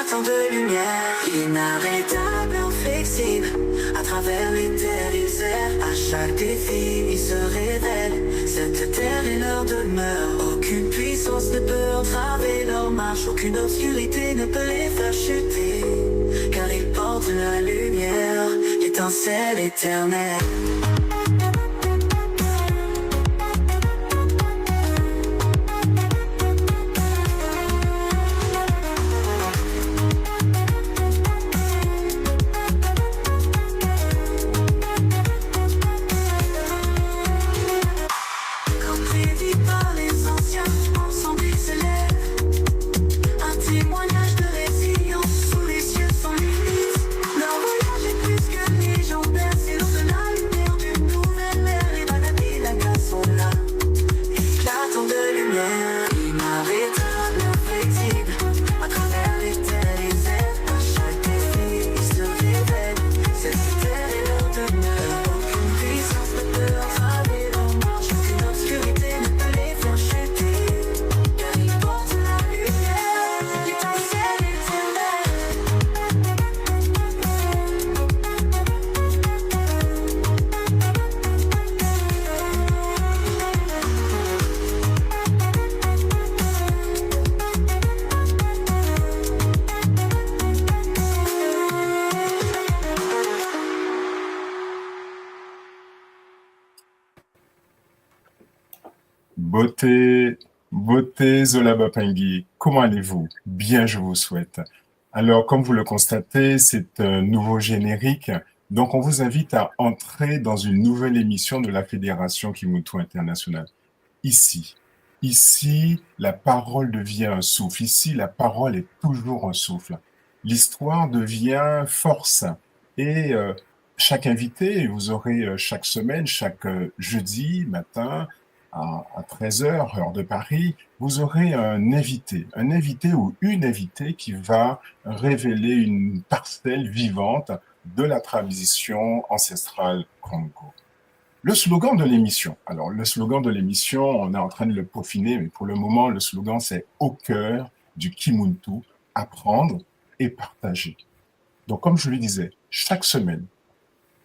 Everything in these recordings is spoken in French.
éclatant de lumière, inarrêtable, inflexible, à travers les terres et les airs. À chaque défi, il se révèle. Cette terre est leur demeure. Aucune puissance ne peut entraver leur marche. Aucune obscurité ne peut les faire chuter. Car ils portent la lumière, l'étincelle éternelle. Beauté, beauté Zola Bapingui, comment allez-vous? Bien, je vous souhaite. Alors, comme vous le constatez, c'est un nouveau générique. Donc, on vous invite à entrer dans une nouvelle émission de la Fédération Kimutu Internationale. Ici, la parole devient un souffle. Ici, la parole est toujours un souffle. L'histoire devient force. Et chaque invité, vous aurez chaque semaine, chaque jeudi matin, à 13 heures, heure de Paris, vous aurez un invité ou une invitée qui va révéler une parcelle vivante de la tradition ancestrale Congo. Le slogan de l'émission. Alors, le slogan de l'émission, on est en train de le peaufiner, mais pour le moment, le slogan, c'est « Au cœur du Kimuntu, apprendre et partager ». Donc, comme je le disais, chaque semaine,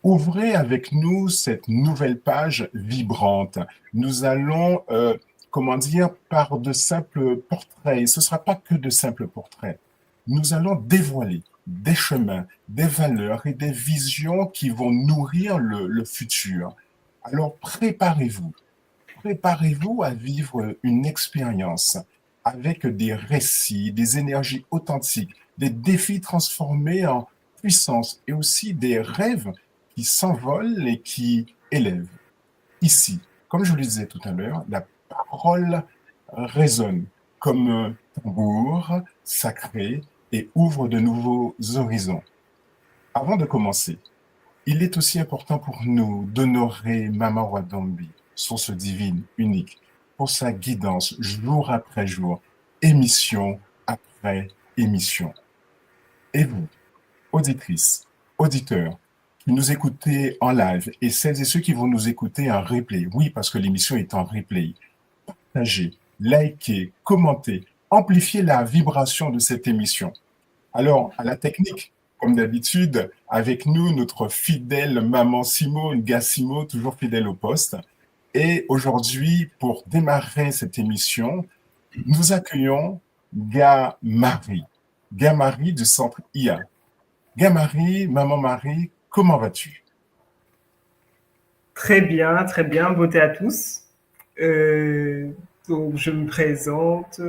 ouvrez avec nous cette nouvelle page vibrante. Nous allons, par de simples portraits, et ce ne sera pas que de simples portraits. Nous allons dévoiler des chemins, des valeurs et des visions qui vont nourrir le futur. Alors préparez-vous à vivre une expérience avec des récits, des énergies authentiques, des défis transformés en puissance et aussi des rêves qui s'envolent et qui élèvent. Ici, comme je le disais tout à l'heure, la parole résonne comme un tambour sacré et ouvre de nouveaux horizons. Avant de commencer, il est aussi important pour nous d'honorer Mama Wadambi, source divine unique, pour sa guidance jour après jour, émission après émission. Et vous, auditrices, auditeurs, qui nous écoutez en live et celles et ceux qui vont nous écouter en replay, oui, parce que l'émission est en replay, partagez, likez, commentez, amplifiez la vibration de cette émission. Alors, à la technique, comme d'habitude, avec nous, notre fidèle maman Simo, Simo, toujours fidèle au poste. Et aujourd'hui, pour démarrer cette émission, nous accueillons Marie du centre IA. Marie, maman Marie, comment vas-tu? Très bien, beauté à tous. Donc, je me présente,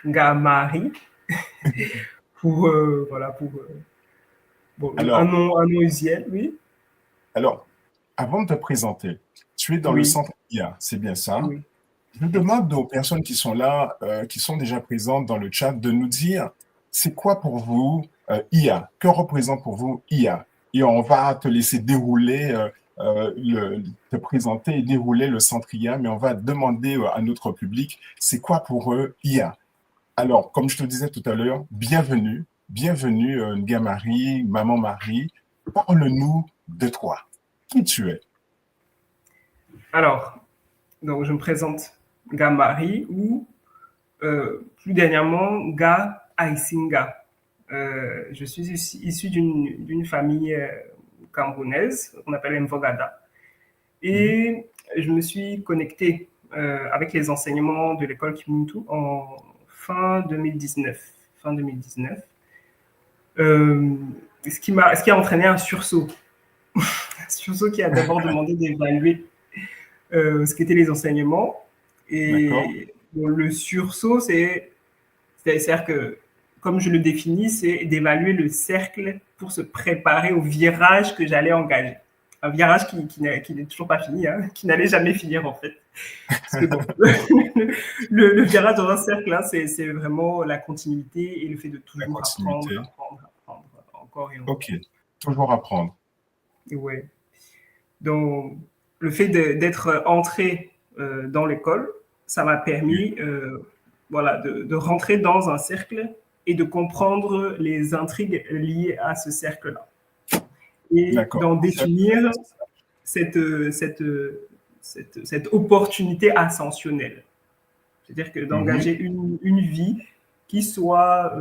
Marie, pour, un nom usuel, oui. Alors, avant de te présenter, tu es dans le centre IA, c'est bien ça? Oui. Je demande aux personnes qui sont là, qui sont déjà présentes dans le chat, de nous dire, c'est quoi pour vous IA? Que représente pour vous IA? Et on va te laisser dérouler, te présenter et dérouler le centre IA, mais on va demander à notre public, c'est quoi pour eux IA? Alors, comme je te disais tout à l'heure, bienvenue, Marie, maman Marie. Parle-nous de toi. Qui tu es? Alors, donc je me présente Marie ou plus dernièrement Aisinga. Je suis issu d'une famille camerounaise qu'on appelle Mvogada. Mhm. Et je me suis connecté avec les enseignements de l'école Kimuntu en fin 2019. Fin 2019. Euh, ce qui a entraîné un sursaut. Un sursaut qui a d'abord demandé d'évaluer ce qu'étaient les enseignements. D'accord. Et bon, le sursaut, c'est-à-dire que, comme je le définis, c'est d'évaluer le cercle pour se préparer au virage que j'allais engager. Un virage qui n'est toujours pas fini, hein, qui n'allait jamais finir en fait. Parce que bon, le virage dans un cercle, là, c'est vraiment la continuité et le fait de La toujours apprendre, continuité. apprendre, apprendre, encore et Ok. encore. Toujours apprendre. Et ouais. Donc, le fait d'être entré dans l'école, ça m'a Oui. permis voilà, de rentrer dans un cercle et de comprendre les intrigues liées à ce cercle-là. Et D'accord. d'en Ça, définir cette, cette, cette opportunité ascensionnelle. C'est-à-dire que mhm. d'engager une vie qui soit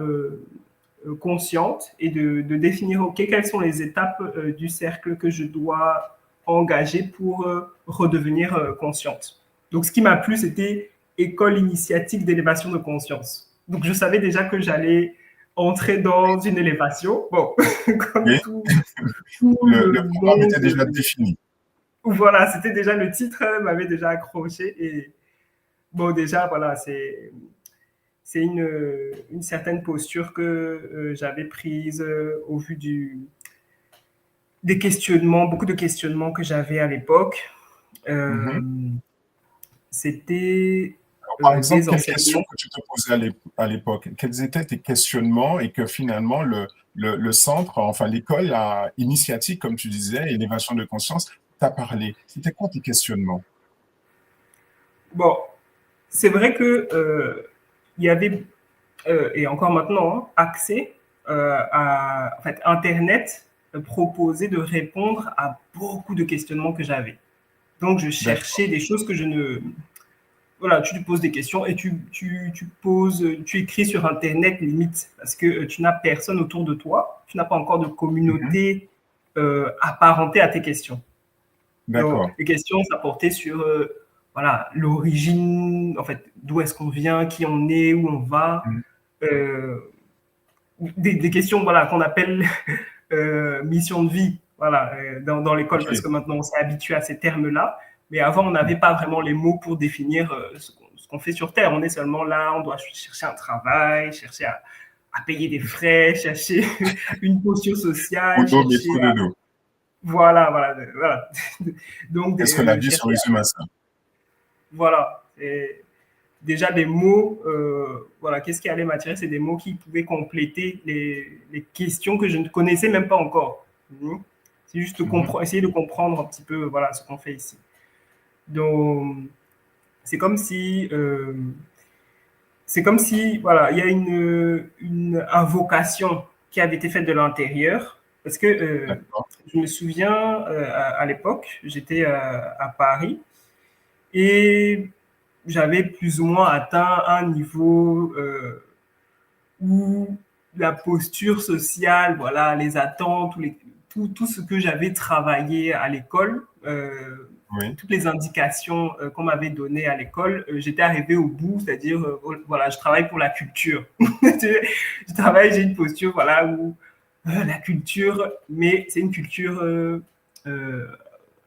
consciente et de définir, OK, quelles sont les étapes du cercle que je dois engager pour redevenir consciente. Donc, ce qui m'a plu, c'était école initiatique d'élévation de conscience. Donc, je savais déjà que j'allais entrer dans une élévation. Bon, comme Oui. tout Le le programme monde. était déjà défini. Voilà, c'était déjà le titre, m'avait déjà accroché. Et bon, déjà, voilà, c'est une certaine posture que j'avais prise au vu des questionnements, beaucoup de questionnements que j'avais à l'époque. Euh, Mhm. C'était Alors, par exemple, des quelles questions enseignements. que tu te posais à l'époque? Quels étaient tes questionnements et que finalement le centre, enfin l'école initiatique, comme tu disais, élévation de conscience, t'a parlé? C'était quoi tes questionnements? Bon, c'est vrai que il y avait, et encore maintenant, hein, accès à en fait, Internet proposait de répondre à beaucoup de questionnements que j'avais. Donc, je D'accord. cherchais des choses que je ne, voilà, tu lui poses des questions et tu écris sur Internet limite parce que tu n'as personne autour de toi, tu n'as pas encore de Mhm. communauté apparentée à tes questions. Donc, D'accord. les questions, ça portait sur voilà, l'origine, en fait, d'où est-ce qu'on vient, qui on est, où on va. Mhm. Euh, des questions voilà, qu'on appelle mission de vie voilà, dans l'école, parce Ok. que maintenant on s'est habitué à ces termes-là. Mais avant, on n'avait pas vraiment les mots pour définir ce qu'on fait sur Terre. On est seulement là, on doit chercher un travail, chercher à payer des frais, chercher une posture sociale, Boulot, chercher métro, à... dodo. Voilà, voilà, voilà. Donc, Est-ce que la vie se chercher résume à ça? voilà. Et déjà des mots, voilà, qu'est-ce qui allait m'attirer? C'est des mots qui pouvaient compléter les questions que je ne connaissais même pas encore. C'est juste Mhm. essayer de comprendre un petit peu voilà, ce qu'on fait ici. Donc, c'est comme si, voilà, il y a une invocation qui avait été faite de l'intérieur. Parce que D'accord. je me souviens, à l'époque, j'étais à Paris et j'avais plus ou moins atteint un niveau où la posture sociale, voilà, les attentes, tout ce que j'avais travaillé à l'école, Oui. toutes les indications qu'on m'avait données à l'école, j'étais arrivé au bout, c'est-à-dire, voilà, je travaille pour la culture. Je travaille, j'ai une posture, voilà, où la culture, mais c'est une culture euh,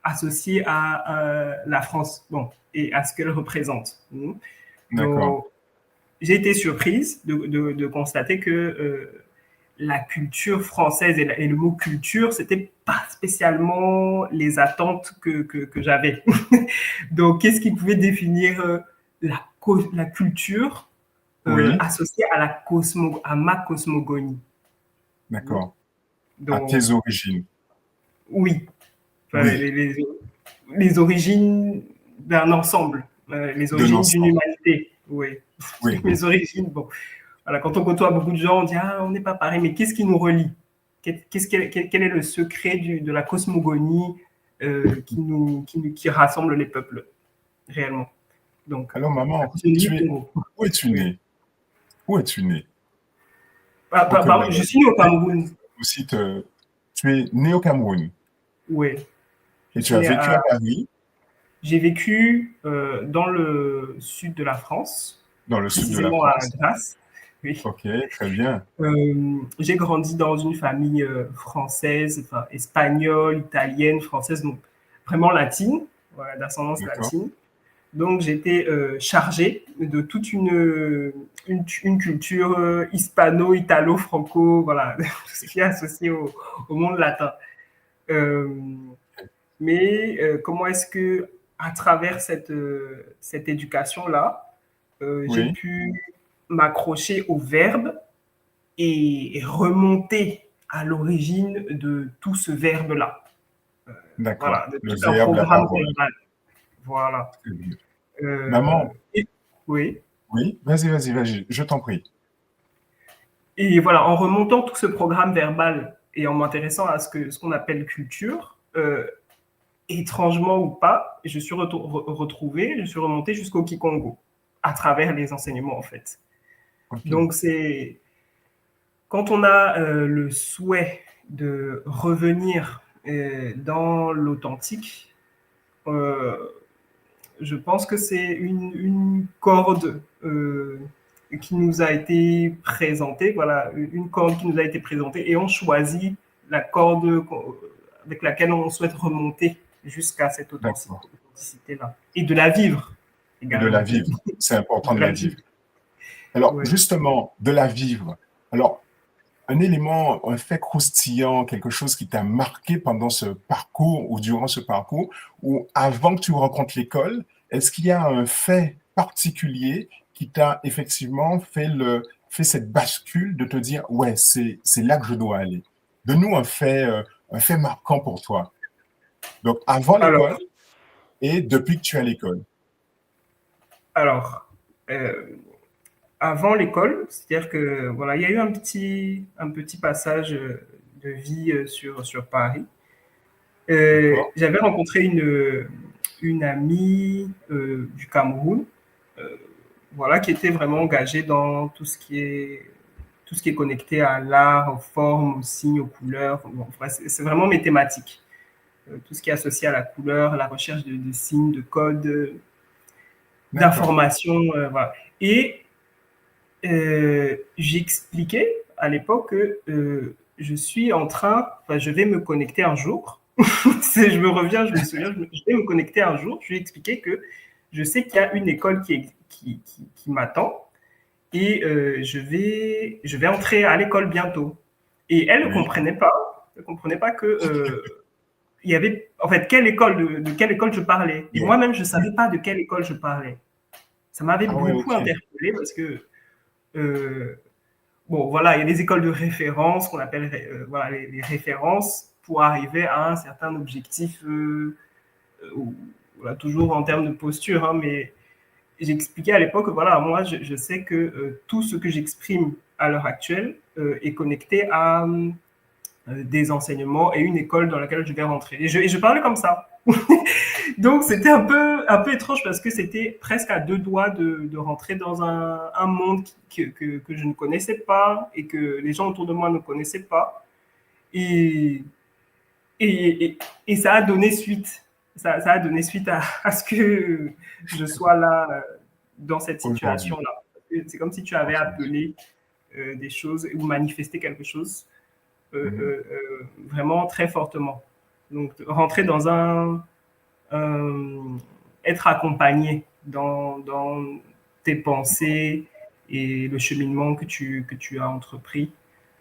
associée à la France, bon, et à ce qu'elle représente. D'accord. Donc, j'ai été surprise de constater que la culture française et le mot culture, c'était pas spécialement les attentes que j'avais. Donc, qu'est-ce qui pouvait définir la culture Oui. associée à ma cosmogonie? D'accord. À tes Donc, origines. oui, enfin, Oui. les origines d'un ensemble, les De origines d'une l'ensemble. humanité, oui. Oui. Mes origines, bon, voilà, quand on côtoie beaucoup de gens, on dit ah, on n'est pas pareil, mais qu'est-ce qui nous relie? Quel est le secret de la cosmogonie qui rassemble les peuples réellement? Donc, Alors, la maman, cosmogonie du Congo. où es-tu Oui. né? Où es-tu né? pour que Pardon, je suis né au Cameroun. aussi tu es né au Cameroun Oui, je et tu suis as né vécu à. à Paris, J'ai vécu dans le sud de la France, dans le sud de la précisément à France. Grasse. Oui. Ok, très bien. J'ai grandi dans une famille française, enfin espagnole, italienne, française, donc vraiment latine, voilà, d'ascendance D'accord. latine. Donc j'étais chargé de toute une culture hispano-italo-franco, voilà, tout ce qui est associé au monde latin. Euh, mais comment est-ce que, à travers cette éducation-là, j'ai Oui, pu m'accrocher au verbe et remonter à l'origine de tout ce verbe-là. d'accord. Voilà, de Le tout un verbe, la programme parole. verbal. Voilà. Très bien. Euh, Maman, et, oui. oui, vas-y, je t'en prie. Et voilà, en remontant tout ce programme verbal et en m'intéressant à ce qu'on appelle culture, étrangement ou pas, je suis retrouvé, je suis remonté jusqu'au Kikongo à travers les enseignements en fait. Ok, Donc c'est quand on a le souhait de revenir dans l'authentique, euh, je pense que c'est une corde qui nous a été présentée, voilà, une corde qui nous a été présentée et on choisit la corde avec laquelle on souhaite remonter jusqu'à cette d'accord. authenticité-là. Et de la vivre Et de la également. vivre. C'est important De de la la vivre. vivre, Alors, oui. justement, de la vivre. Alors, un élément, un fait croustillant, quelque chose qui t'a marqué pendant ce parcours ou durant ce parcours, ou avant que tu rencontres l'école, est-ce qu'il y a un fait particulier qui t'a effectivement fait cette bascule de te dire, ouais, c'est là que je dois aller. Donne-nous un fait marquant pour toi. Donc, avant Alors, l'école et depuis que tu es à l'école. alors euh, avant l'école, c'est-à-dire que voilà, il y a eu un petit passage de vie sur Paris. D'accord? J'avais rencontré une amie du Cameroun, euh, voilà, qui était vraiment engagée dans tout ce qui est connecté à l'art, aux formes, aux signes, aux couleurs. Bon, c'est vraiment mes thématiques. Tout ce qui est associé à la couleur, la recherche de signes, de codes, D'accord. d'informations, voilà. Et j'expliquais à l'époque que je suis en train, enfin, je vais me connecter un jour. Je me reviens, je me souviens, je vais me connecter un jour. Je lui ai expliqué que je sais qu'il y a une école qui m'attend et je vais entrer à l'école bientôt. Et elle ne Oui. comprenait pas. Elle ne comprenait pas que il y avait, en fait, de quelle école je parlais. Et Oui. moi-même, je ne savais pas de quelle école je parlais. Ça m'avait Ah ouais, beaucoup ok. interpellé parce que euh, bon, voilà, il y a des écoles de référence qu'on appelle voilà, les références pour arriver à un certain objectif, voilà, toujours en termes de posture, hein, mais j'expliquais à l'époque que voilà, moi, je sais que tout ce que j'exprime à l'heure actuelle est connecté à des enseignements et une école dans laquelle je vais rentrer. Et je parlais comme ça. Donc, c'était un peu étrange parce que c'était presque à deux doigts de rentrer dans un monde que je ne connaissais pas et que les gens autour de moi ne connaissaient pas. Et, et ça a donné suite. Ça a donné suite à ce que je sois là dans cette Aujourd'hui. situation-là. C'est comme si tu avais Aujourd'hui. appelé des choses ou manifesté quelque chose Mhm. vraiment très fortement. Donc, rentrer dans euh, être accompagné dans tes pensées et le cheminement que tu as entrepris,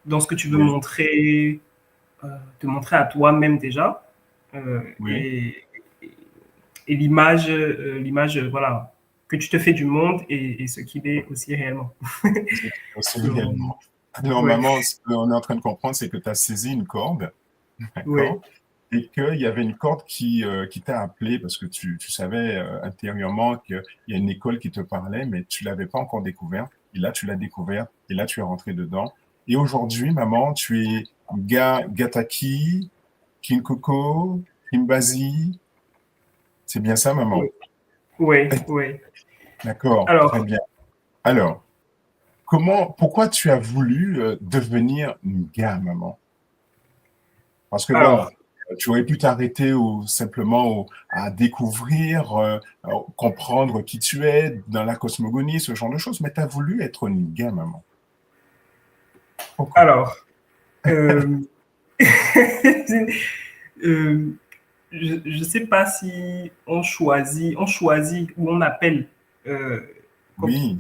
dans ce que tu veux Oui, montrer, te montrer à toi-même déjà, euh, oui. et, et l'image voilà, que tu te fais du monde et ce qu'il est aussi réellement. C'est Donc, réellement. Alors, ouais, maman, ce qu'on est en train de comprendre, c'est que tu as saisi une corde, ouais, d'accord? Et qu'il y avait une corde qui t'a appelé parce que tu savais intérieurement qu'il y a une école qui te parlait, mais tu l'avais pas encore découverte. Et là, tu l'as découverte. Et là, tu es rentré dedans. Et aujourd'hui, maman, tu es Gataki, Kinkoko, Kimbazi. C'est bien ça, maman? ouais, ouais, ouais. D'accord, très Alors, bien. Alors, pourquoi tu as voulu devenir Nga, maman? Parce que bon, Alors, tu aurais pu t'arrêter simplement à découvrir, comprendre qui tu es dans la cosmogonie, ce genre de choses, mais tu as voulu être Nga, maman. Pourquoi? alors, euh, euh, je ne sais pas si on choisit ou on appelle euh, comme, Oui,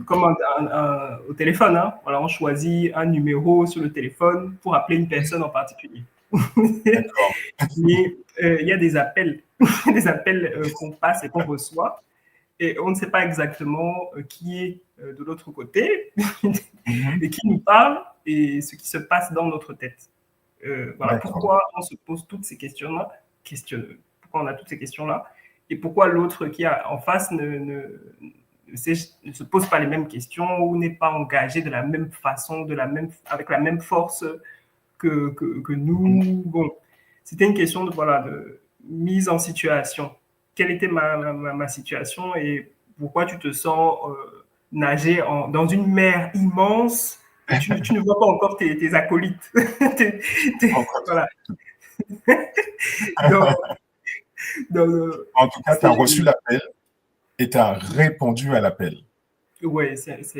au téléphone. Hein. Voilà, on choisit un numéro sur le téléphone pour appeler une personne en particulier. d'accord. Mais il y a des appels, des appels qu'on passe et qu'on reçoit. Et on ne sait pas exactement qui est de l'autre côté Mhm. et qui nous parle et ce qui se passe dans notre tête. Voilà D'accord. pourquoi on se pose toutes ces questions-là, pourquoi on a toutes ces questions-là, et pourquoi l'autre qui est en face ne se pose pas les mêmes questions ou n'est pas engagé de la même façon, avec la même force que Mhm. nous. Bon, c'était une question de mise en situation. Quelle était ma situation et pourquoi tu te sens nager dans une mer immense et tu ne vois pas encore tes acolytes. Encore. Voilà. Donc, En tout cas, tu as c'est, reçu l'appel et tu as répondu à l'appel. ouais, C'est important,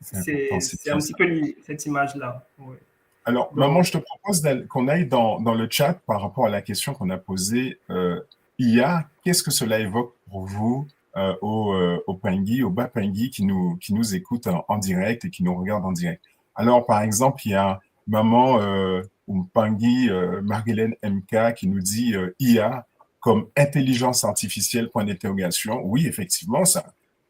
c'est c'est bien un petit ça. peu cette image-là. Ouais. Alors, maman, Donc, je te propose qu'on aille dans le chat par rapport à la question qu'on a posée. IA, qu'est-ce que cela évoque pour vous au Pingui, au Bapingui qui nous écoute en direct et qui nous regarde en direct? Alors, par exemple, il y a maman ou Pingui, Marilène MK qui nous dit IA comme intelligence artificielle, point d'interrogation. Oui, effectivement,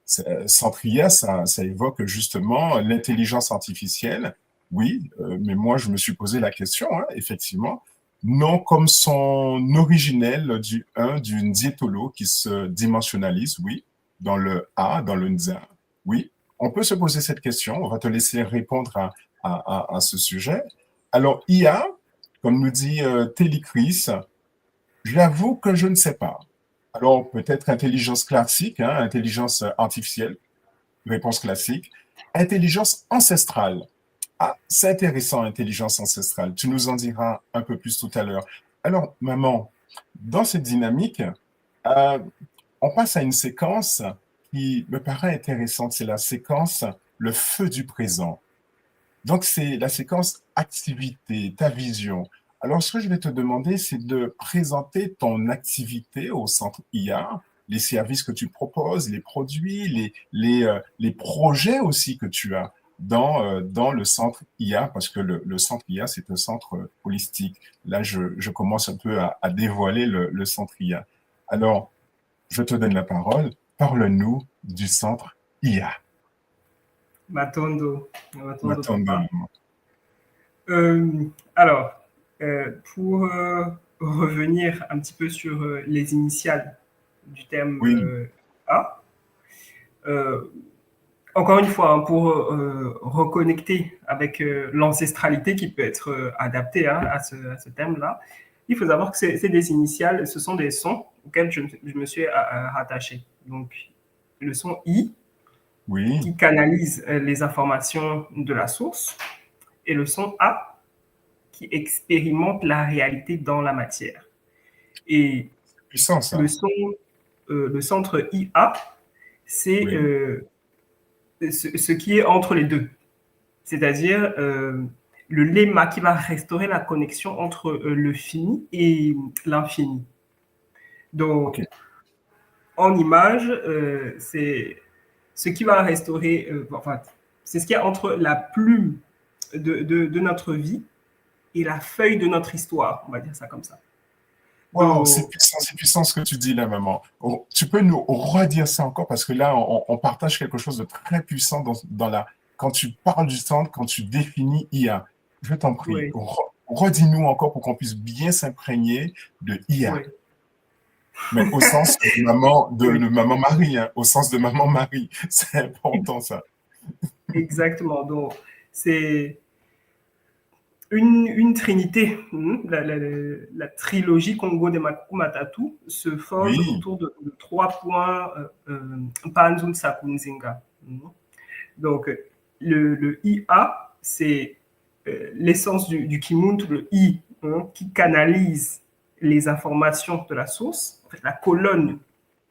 centre IA, ça évoque justement l'intelligence artificielle. Oui, mais moi, je me suis posé la question, hein, effectivement. Non comme son originel du diétolo qui se dimensionnalise, oui, dans le A, dans le Nza. Oui, on peut se poser cette question. On va te laisser répondre à ce sujet. Alors, IA, comme nous dit Télicris, j'avoue que je ne sais pas. Alors, peut-être intelligence classique, hein, intelligence artificielle, réponse classique. Intelligence ancestrale. Ah, c'est intéressant, intelligence ancestrale. Tu nous en diras un peu plus tout à l'heure. Alors, maman, dans cette dynamique, euh, on passe à une séquence qui me paraît intéressante. C'est la séquence le feu du présent. Donc, c'est la séquence activité, ta vision. Alors, ce que je vais te demander, c'est de présenter ton activité au centre IA, les services que tu proposes, les produits, les projets aussi que tu as dans le centre IA, parce que le centre IA, c'est un centre holistique. Là, je commence un peu à dévoiler le centre IA. Alors, je te donne la parole. Parle-nous du centre IA. Matondo, M'attendons. papa. Alors, pour revenir un petit peu sur les initiales du terme Oui, A, euh, encore une fois, hein, pour reconnecter avec l'ancestralité qui peut être adaptée hein, à ce thème-là, il faut savoir que c'est des initiales, ce sont des sons auxquels je me suis rattaché. Donc, le son I oui. qui canalise les informations de la source et le son A qui expérimente la réalité dans la matière. Et Puissant, le ça. son, le centre IA, c'est Oui. ce qui est entre les deux. C'est-à-dire le lemma qui va restaurer la connexion entre le fini et l'infini. OK. Donc, en image, c'est ce qui va restaurer, enfin, c'est ce qu'il y a entre la plume de notre vie et la feuille de notre histoire, on va dire ça comme ça. Waouh, Donc, c'est puissant ce que tu dis là, maman. Oh, tu peux nous redire ça encore parce que là, on partage quelque chose de très puissant quand tu parles du centre, quand tu définis IA. Je t'en prie, oui, redis-nous encore pour qu'on puisse bien s'imprégner de IA. oui, Mais au sens oui, de maman Marie, hein, au sens de maman Marie. C'est important, ça. exactement. Donc, c'est une trinité. La trilogie Congo de Makuku Matatu se forge Oui, autour de trois points Panzun Sakunzinga. Donc, le IA, c'est l'essence du Kimuntu, le I, hein, qui canalise les informations de la source, en fait, la colonne,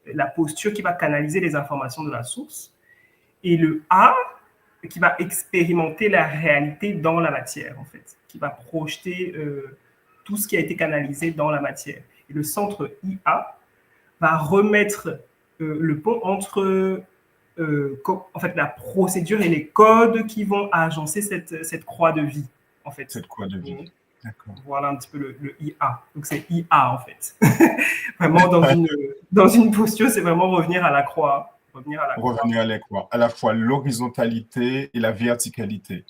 la posture qui va canaliser les informations de la source, et le A qui va expérimenter la réalité dans la matière, en fait, qui va projeter tout ce qui a été canalisé dans la matière. Et le centre IA va remettre le pont entre en fait, la procédure et les codes qui vont agencer cette croix de vie, en fait. Cette croix de vie. D'accord. Voilà un petit peu le IA. Donc, c'est IA, en fait. Vraiment, dans une posture, c'est vraiment revenir à la croix. Revenir à la croix. À la fois l'horizontalité et la verticalité.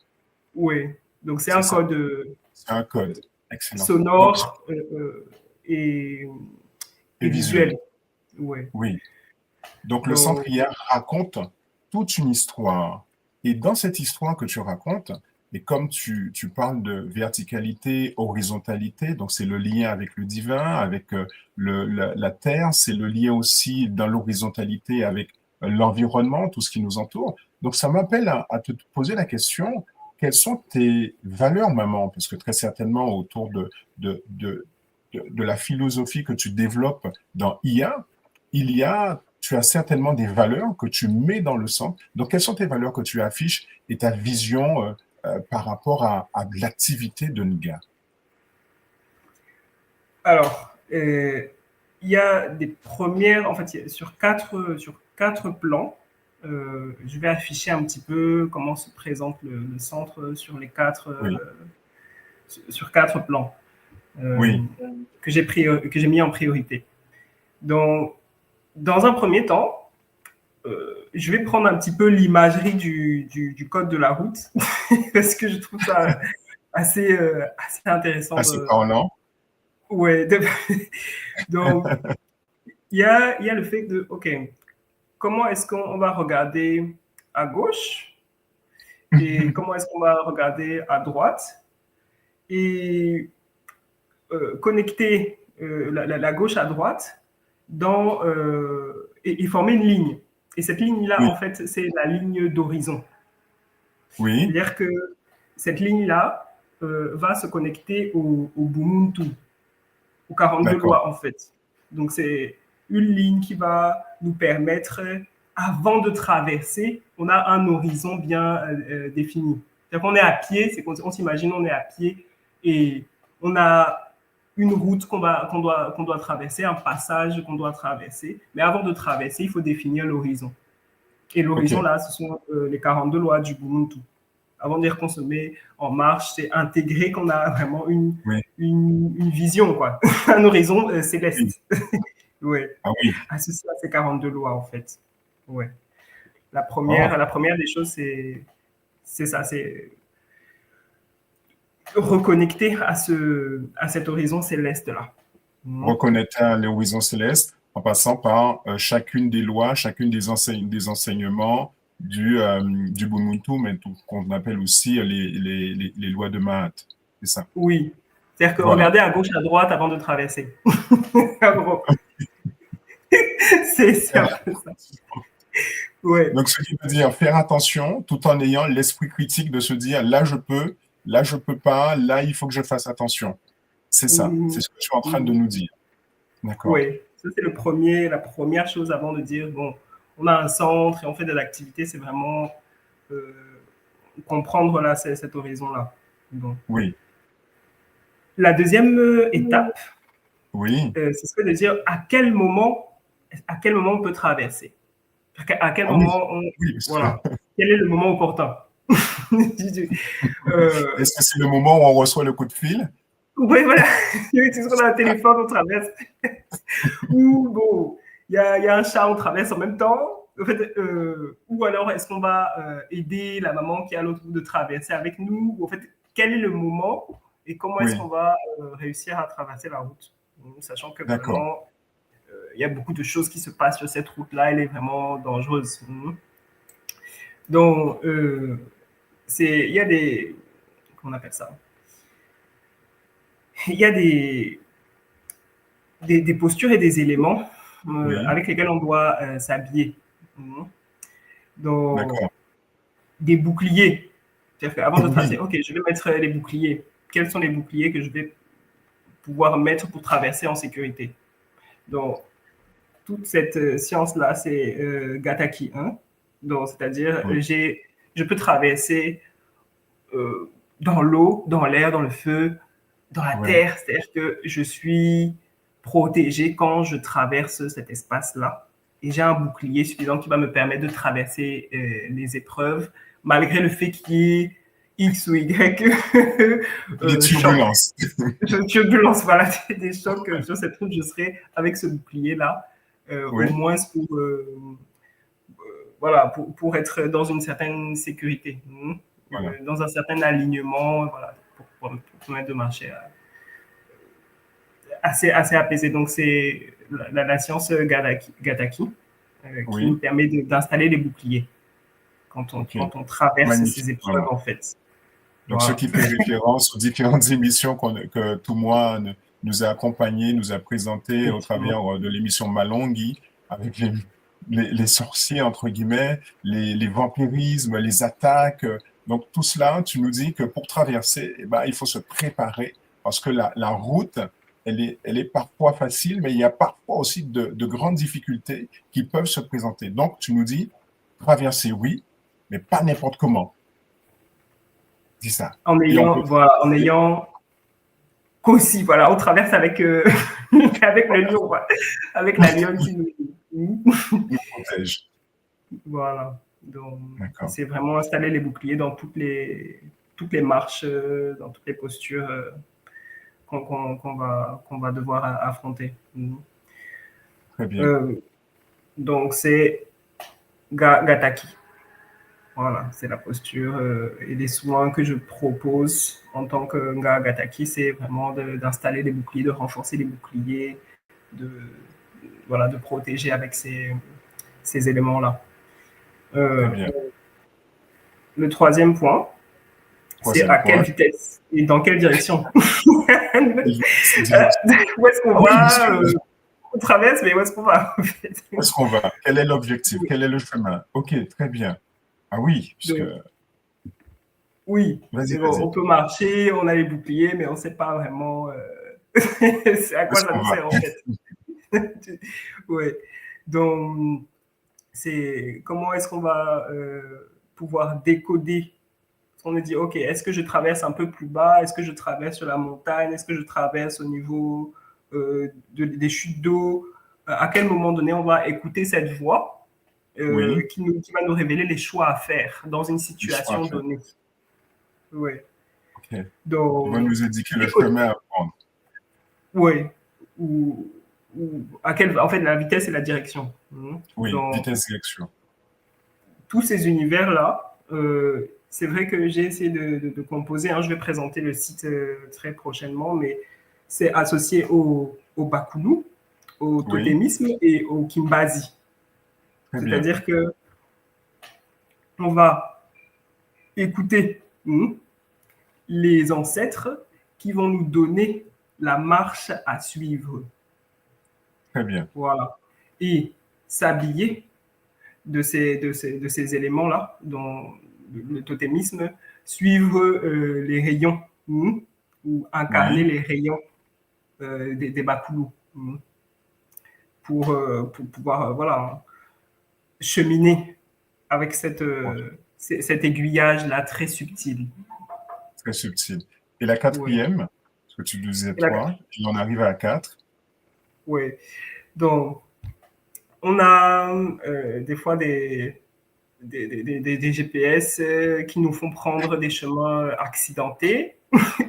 Oui. Donc, c'est un code. C'est un code. Excellent. Sonore et visuel. Ouais. Oui. Donc, le centre IA raconte toute une histoire. Et dans cette histoire que tu racontes, et comme tu parles de verticalité, horizontalité, donc c'est le lien avec le divin, avec la terre, c'est le lien aussi dans l'horizontalité avec l'environnement, tout ce qui nous entoure. Donc, ça m'appelle à te poser la question, quelles sont tes valeurs, maman? Parce que très certainement, autour de la philosophie que tu développes dans IA, tu as certainement des valeurs que tu mets dans le centre. Donc, quelles sont tes valeurs que tu affiches et ta vision par rapport à l'activité de Nga? Alors, il y a des premières, en fait, sur quatre plans. Je vais afficher un petit peu comment se présente le centre sur les sur quatre plans que j'ai mis en priorité. Donc, dans un premier temps, je vais prendre un petit peu l'imagerie du code de la route parce que je trouve ça assez intéressant. Assez parlant. Ouais. Donc, il y a le fait de, OK, comment est-ce qu'on va regarder à gauche et comment est-ce qu'on va regarder à droite et connecter la gauche à droite et former une ligne. Et cette ligne-là, en fait, c'est la ligne d'horizon. Oui. C'est-à-dire que cette ligne-là va se connecter au Bumuntu, aux 42 lois, en fait. Donc, c'est une ligne qui va nous permettre, avant de traverser, on a un horizon bien défini. C'est-à-dire qu'on est à pied, on s'imagine, on est à pied et on a une route qu'on doit traverser, un passage qu'on doit traverser. Mais avant de traverser, il faut définir l'horizon. Et l'horizon, là, ce sont les 42 lois du Bumuntu. Avant d'y consommer en marche, c'est intégrer qu'on a vraiment une vision, quoi. Un horizon céleste. Ouais. Ah oui. Associé à ces 42 lois, en fait. Ouais. La première des choses, c'est ça, c'est reconnecter à cet horizon céleste-là. Reconnecter à l'horizon céleste en passant par chacune des lois, chacune des enseignements du Bumuntu, mais qu'on appelle aussi les lois de Mahat. C'est ça. Oui. C'est-à-dire que regarder à gauche, à droite avant de traverser. C'est un peu ça. Ouais. Donc, ce qui veut dire faire attention tout en ayant l'esprit critique de se dire là, je peux pas, là, il faut que je fasse attention. C'est ça. C'est ce que tu es en train de nous dire. D'accord. Oui. Ça, c'est la première chose avant de dire, bon, on a un centre et on fait de l'activité, c'est vraiment comprendre là, cet horizon-là. Bon. Oui. La deuxième étape, ce serait de dire à quel moment on peut traverser. À quel moment voilà. Quel est le moment opportun? Est-ce que c'est le moment où on reçoit le coup de fil? Oui, voilà. C'est ce qu'on a un téléphone, on traverse. Ou bon, il y a un chat, on traverse en même temps. En fait, ou alors, est-ce qu'on va aider la maman qui est à l'autre bout de traverser avec nous? En fait, quel est le moment et comment est-ce qu'on va réussir à traverser la route? Sachant que vraiment, il y a beaucoup de choses qui se passent sur cette route-là, elle est vraiment dangereuse. Donc, il y a des... Comment on appelle ça? Il y a des postures et des éléments avec lesquels on doit s'habiller. Donc, des boucliers. C'est-à-dire qu'avant de tracer, Oui, OK, je vais mettre les boucliers. Quels sont les boucliers que je vais pouvoir mettre pour traverser en sécurité? Donc, toute cette science-là, c'est Gataki 1. Donc, c'est-à-dire, oui, je peux traverser dans l'eau, dans l'air, dans le feu, dans la oui, terre. C'est-à-dire que je suis protégé quand je traverse cet espace-là. Et j'ai un bouclier suffisant qui va me permettre de traverser les épreuves, malgré le fait qu'il y ait X ou Y les chocs. turbulences. Turbulence, voilà, des chocs sur cette route. Je serai avec ce bouclier-là, au Oui, moins voilà, pour être dans une certaine sécurité, voilà. dans un certain alignement, voilà, pour permettre de marcher assez apaisé. Donc, c'est la science Gataki qui nous Oui, permet d'installer les boucliers ok. quand on traverse Magnifique, ces épreuves, voilà. en fait. Donc, ce Voilà. qui fait référence aux différentes émissions que tout moi nous a accompagnés, nous a présenté au Effectivement. travers de l'émission Malongui, avec les sorciers, entre guillemets, les vampirismes, les attaques. Donc, tout cela, tu nous dis que pour traverser, eh ben, il faut se préparer parce que la route, elle est parfois facile, mais il y a parfois aussi de grandes difficultés qui peuvent se présenter. Donc, tu nous dis, traverser, oui, mais pas n'importe comment. Dis ça. Et on peut En traverser, ayant qu'aussi, voilà, on traverse avec, avec le lion, voilà, avec la lionne qui nous. nous protège. Voilà. Donc, D'accord. c'est vraiment installer les boucliers dans toutes les marches, dans toutes les postures qu'on va devoir affronter. Très bien. Euh, donc, c'est Gataki. Voilà, c'est la posture et les soins que je propose en tant que Gataki, c'est vraiment d'installer les boucliers, de renforcer les boucliers, de, voilà, de protéger avec ces éléments-là. Très Euh, bien. le troisième point, c'est Troisième à quelle point. vitesse et dans quelle direction. C'est direction. Où est-ce qu'on Ah oui, bien sûr. va On traverse, mais où est-ce qu'on va en fait. Où est-ce qu'on va? Quel est l'objectif? Quel est le chemin? OK, très bien. Ah oui, puisque. Donc, oui, Vas-y, bon, vas-y. on peut marcher, on a les boucliers, mais on ne sait pas vraiment c'est à Où quoi est-ce ça qu'on nous va? sert en fait. Ouais. Donc, c'est comment est-ce qu'on va pouvoir décoder. On nous dit, OK, est-ce que je traverse un peu plus bas? Est-ce que je traverse sur la montagne? Est-ce que je traverse au niveau des chutes d'eau? À quel moment donné, on va écouter cette voix Oui, qui va nous révéler les choix à faire dans une les choix à situation faire. donnée. Oui. OK. Qui va Donc, nous indiquer le écoute, chemin à prendre. oui. Ou, en fait, la vitesse et la direction. Oui, Donc, vitesse direction. tous ces univers-là, c'est vrai que j'ai essayé de composer. Hein, je vais présenter le site très prochainement, mais c'est associé au Bakulu, au Oui, totémisme et au Kimbazi. très bien. C'est-à-dire que on va écouter les ancêtres qui vont nous donner la marche à suivre. Très bien. Voilà. Et s'habiller de ces éléments-là, dont le totémisme, suivre les rayons ou incarner Oui, les rayons des Bakoulous pour pouvoir voilà, cheminer avec cet aiguillage-là très subtil. très subtil. Et la Oui. quatrième, parce que tu disais Et la, trois, puis on arrive à quatre. oui. Donc, on a des fois des GPS qui nous font prendre des chemins accidentés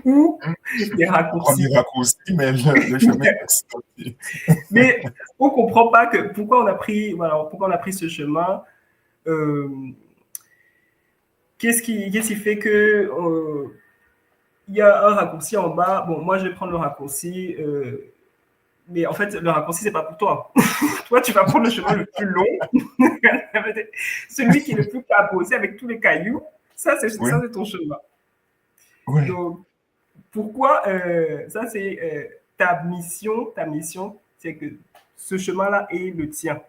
ou des On dit raccourcis. raccourci, mais le chemin est accidenté. Mais on ne comprend pas que pourquoi on a pris ce chemin. Euh, qu'est-ce qui fait que il y a un raccourci en bas. Bon, moi, je vais prendre le raccourci. Mais en fait, le raccourci, c'est pas pour toi. Toi, tu vas prendre le chemin le plus long. Celui qui est le plus cabossé avec tous les cailloux. Oui, Ça, c'est ton chemin. oui, Donc, pourquoi ça, c'est ta mission, c'est que ce chemin-là est le tien.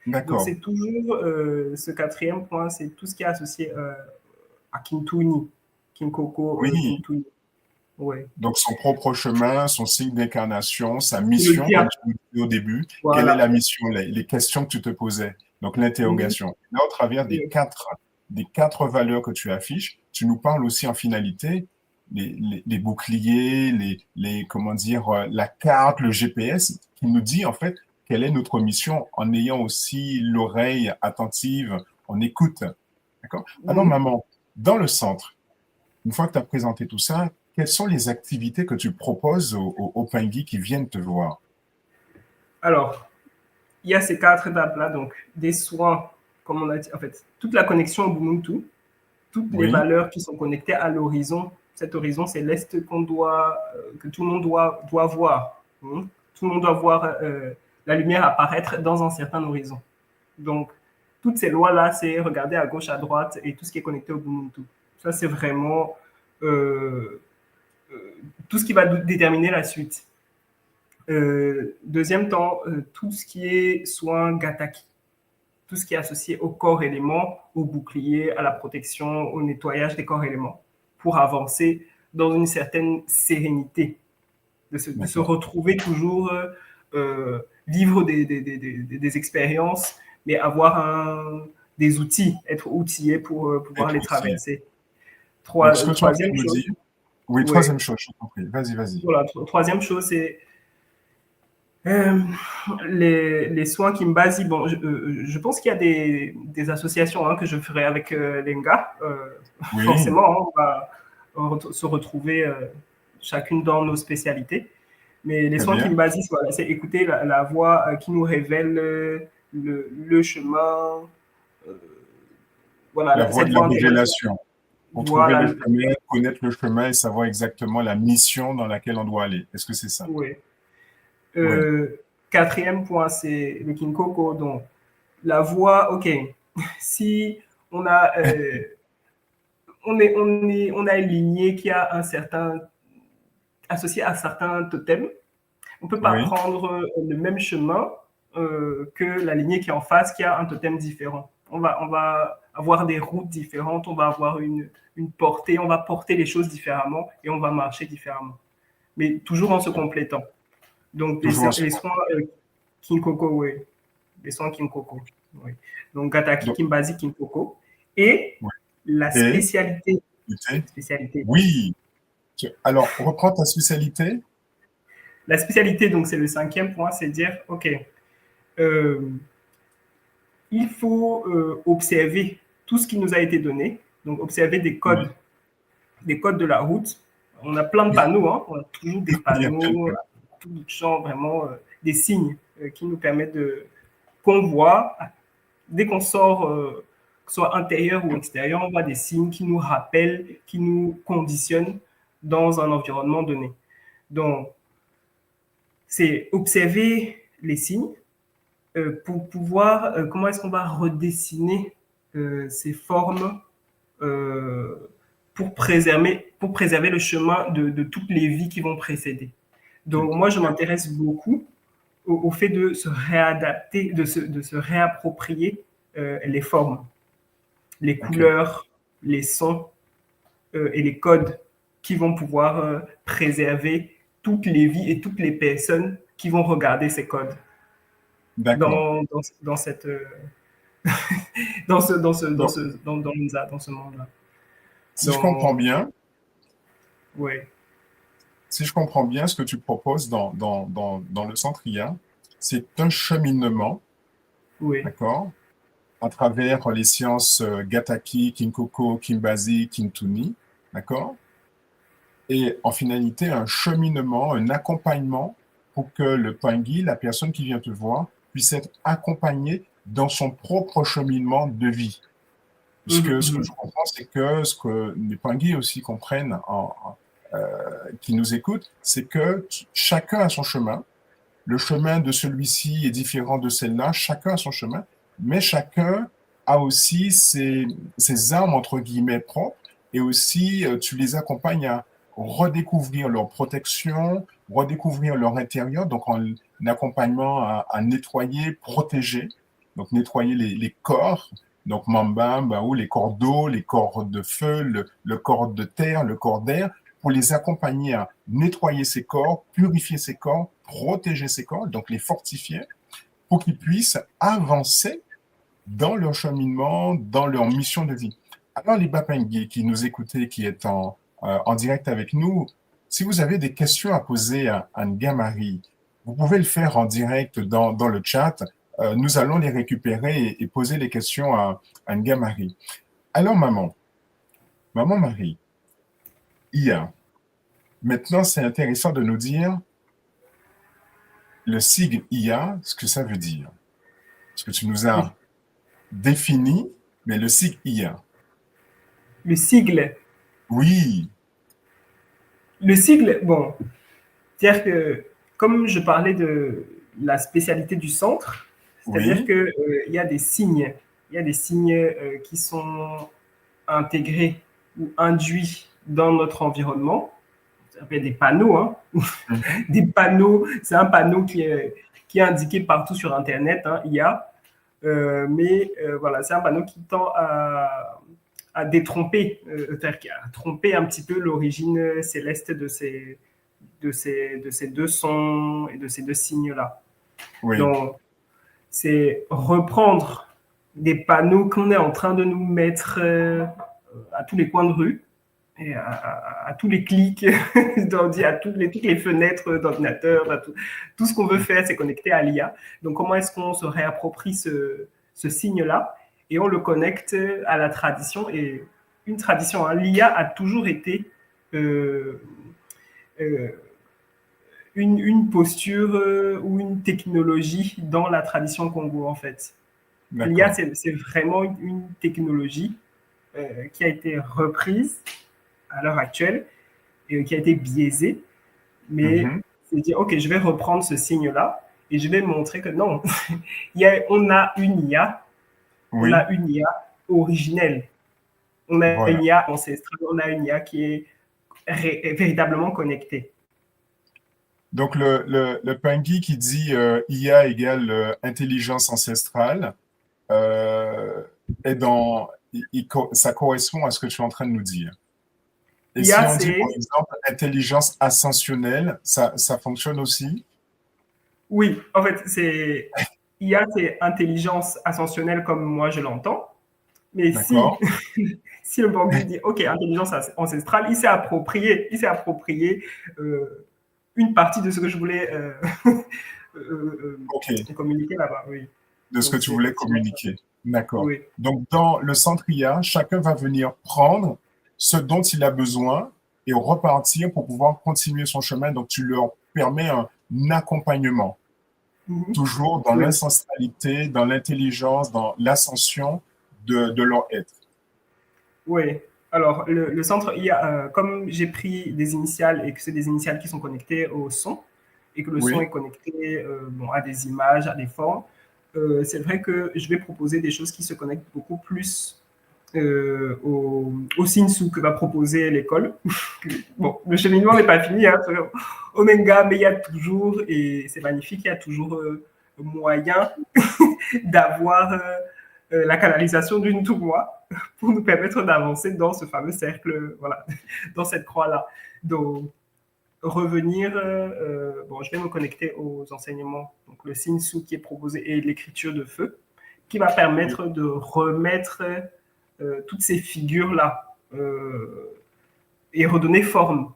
Donc, D'accord. c'est toujours ce quatrième point, c'est tout ce qui est associé à Kintuni, Kinkoko, Oui, Kintuni. Ouais. donc son propre chemin, son signe d'incarnation, sa C'est le mission, comme tien. tu me disais au début, quelle est la Voilà. mission, les questions que tu te posais, donc Mhm. l'interrogation. Là, au travers des quatre valeurs que tu affiches, tu nous parles aussi en finalité les boucliers, comment dire, la carte, le GPS, qui nous dit en fait quelle est notre mission en ayant aussi l'oreille attentive, on écoute. D'accord? Alors, Mhm. maman, dans le centre, une fois que tu as présenté tout ça, quelles sont les activités que tu proposes aux Pingui qui viennent te voir? Alors, il y a ces quatre étapes-là, donc des soins, comme on a dit, en fait, toute la connexion au Ubuntu, toutes les Oui, valeurs qui sont connectées à l'horizon. Cet horizon céleste que tout le monde doit voir. Tout le monde doit voir la lumière apparaître dans un certain horizon. Donc, toutes ces lois-là, c'est regarder à gauche, à droite et tout ce qui est connecté au Ubuntu. Ça, c'est vraiment euh, tout ce qui va déterminer la suite. Deuxième temps, tout ce qui est soin Gataki, tout ce qui est associé au corps élément, au bouclier, à la protection, au nettoyage des corps éléments, pour avancer dans une certaine sérénité, de se d'accord. retrouver toujours, vivre des expériences, mais avoir des outils, être outillé pour pouvoir Être les outillé. traverser. Donc, ce que tu es en train Troisième de me chose, dire, oui, oui, troisième chose, j'ai compris. Vas-y, vas-y. voilà, troisième chose, c'est Euh, les soins Kimbazi, bon, je pense qu'il y a des associations hein, que je ferai avec les gars. Oui, Forcément, hein, on va se retrouver chacune dans nos spécialités. Mais les très soins bien. Kimbazi, voilà, c'est écouter la voix qui nous révèle le chemin, euh, voilà, La voie cette de la voix intérieure. révélation. Pour trouver Voilà, le chemin, connaître le chemin et savoir exactement la mission dans laquelle on doit aller. Est-ce que c'est ça? oui. Oui, Quatrième point, c'est le Kinkoko. Donc, la voix, ok. Si on a, on a une lignée qui a un certain, associé à certains totems, on ne peut pas oui, prendre le même chemin que la lignée qui est en face, qui a un totem différent. On va avoir des routes différentes, on va avoir une portée, on va porter les choses différemment et on va marcher différemment. Mais toujours en se complétant. Donc, toujours en les second. soins Kinkoko, oui. Les soins Kinkoko. Oui. Donc, Gataki, Donc, Kimbazi, Kinkoko. Et oui. la Et, spécialité. écoutez, Spécialité. oui. Alors, reprends ta spécialité. La spécialité, donc, c'est le cinquième point, c'est dire, OK, euh, il faut observer tout ce qui nous a été donné. Donc, observer Oui. des codes de la route. On a plein de panneaux, hein, on a toujours des Il y a plein de panneaux, codes. tout genre, vraiment, des signes qui nous permettent qu'on voit dès qu'on sort, que ce soit intérieur ou extérieur, on voit des signes qui nous rappellent, qui nous conditionnent dans un environnement donné. Donc, c'est observer les signes pour pouvoir, comment est-ce qu'on va redessiner ces formes euh, pour préserver le chemin de toutes les vies qui vont précéder. Donc, moi, je m'intéresse beaucoup au fait de se réadapter, de se réapproprier les formes, les Ok. couleurs, les sons et les codes qui vont pouvoir préserver toutes les vies et toutes les personnes qui vont regarder ces codes D'accord. dans cette Donc, dans ce monde-là. si je comprends Donc, bien, ouais, si je comprends bien, ce que tu proposes dans le centre IA, c'est un cheminement, oui, d'accord, à travers les sciences Gataki, Kinkoko, Kimbazi, Kintuni, d'accord, et en finalité, un cheminement, un accompagnement pour que le Pingui, la personne qui vient te voir, puisse être accompagnée dans son propre cheminement de vie. mhm, Puisque ce que je mhm. comprends, c'est que ce que les Pingui aussi comprennent, qui nous écoutent, c'est que chacun a son chemin. Le chemin de celui-ci est différent de celle-là. Chacun a son chemin, mais chacun a aussi ses armes, entre guillemets, propres. Et aussi, tu les accompagnes à redécouvrir leur protection, redécouvrir leur intérieur, donc en accompagnement à nettoyer, protéger. Donc, nettoyer les corps, donc Mamba, Mbao, les corps d'eau, les corps de feu, le corps de terre, le corps d'air, pour les accompagner à nettoyer ces corps, purifier ces corps, protéger ces corps, donc les fortifier, pour qu'ils puissent avancer dans leur cheminement, dans leur mission de vie. Alors, les Bapengui qui nous écoutez, qui est en direct avec nous, si vous avez des questions à poser à Anne-Marie, vous pouvez le faire en direct dans le chat. Nous allons les récupérer et poser les questions à Anne-Marie. Alors, maman Marie, IA. Maintenant, c'est intéressant de nous dire le sigle IA, ce que ça veut dire. Parce que tu nous as défini, mais le sigle IA. Le sigle. Oui. Le sigle, bon, c'est-à-dire que comme je parlais de la spécialité du centre, c'est-à-dire Oui. qu'il y a des signes, qui sont intégrés ou induits dans notre environnement. Ça s'appelle des panneaux, hein. Mhm. Des panneaux, c'est un panneau qui est indiqué partout sur Internet, hein, IA. Mais voilà, c'est un panneau qui tend à détromper, à tromper un petit peu l'origine céleste de ces deux sons et de ces deux signes-là. Oui. Donc, c'est reprendre des panneaux qu'on est en train de nous mettre à tous les coins de rue, et à tous les clics, à toutes les fenêtres d'ordinateur, tout ce qu'on veut faire, c'est connecter à l'IA. Donc, comment est-ce qu'on se réapproprie ce signe-là et on le connecte à la tradition. Et une tradition, hein, l'IA a toujours été une posture ou une technologie dans la tradition Congo, en fait. L'IA, c'est vraiment une technologie qui a été reprise à l'heure actuelle et qui a été biaisée. Mais c'est dire, OK, je vais reprendre ce signe-là et je vais montrer que non, on a une IA, Oui. on a une IA originelle. On a Voilà. une IA ancestrale, on a une IA qui est véritablement connectée. Donc, le Pingui qui dit IA égale intelligence ancestrale, ça correspond à ce que tu es en train de nous dire. Et IA, si on dit, par exemple, intelligence ascensionnelle, ça fonctionne aussi? Oui, en fait, IA, c'est intelligence ascensionnelle comme moi je l'entends. Mais si le Bangui dit, OK, intelligence ancestrale, il s'est approprié une partie de ce que je voulais communiquer là-bas. Oui. De ce que tu voulais communiquer. D'accord. Oui. Donc, dans le centre IA, chacun va venir prendre ce dont il a besoin et repartir pour pouvoir continuer son chemin. Donc, tu leur permets un accompagnement. Toujours dans l'ancestralité, dans l'intelligence, dans l'ascension de leur être. Oui. Alors, le centre IA, comme j'ai pris des initiales et que c'est des initiales qui sont connectées au son, et que le son est connecté à des images, à des formes, c'est vrai que je vais proposer des choses qui se connectent beaucoup plus au Sinsu que va proposer l'école. Bon, le cheminement n'est pas fini, hein, Omenga, mais il y a toujours, et c'est magnifique, il y a toujours moyen d'avoir la canalisation d'une tournoi pour nous permettre d'avancer dans ce fameux cercle, voilà, dans cette croix-là. Donc, revenir, je vais me connecter aux enseignements, donc le Sinsu qui est proposé et l'écriture de feu, qui va permettre de remettre toutes ces figures-là et redonner forme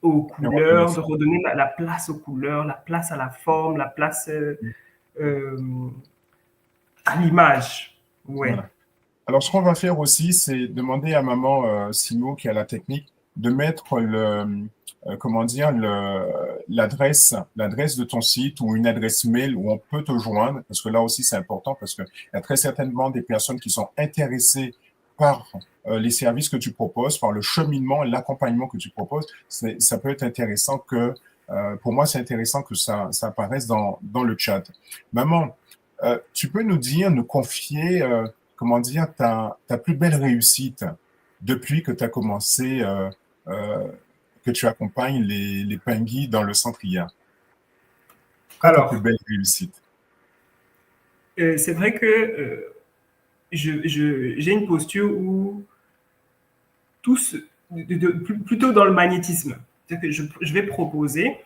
aux couleurs, de redonner la place aux couleurs, la place à la forme, la place à l'image. Ouais. Voilà. Alors, ce qu'on va faire aussi, c'est demander à maman Simo, qui a la technique, de mettre l'adresse de ton site ou une adresse mail où on peut te joindre, parce que là aussi, c'est important, parce qu'il y a très certainement des personnes qui sont intéressées par les services que tu proposes, par le cheminement, l'accompagnement que tu proposes. Ça peut être intéressant pour moi, c'est intéressant que ça apparaisse dans le chat. Maman, tu peux nous confier, ta plus belle réussite depuis que tu as commencé, que tu accompagnes les Pingui dans le centre IA. Quelle est ta plus belle réussite? c'est vrai que j'ai une posture où tous, plutôt dans le magnétisme. C'est-à-dire que je vais proposer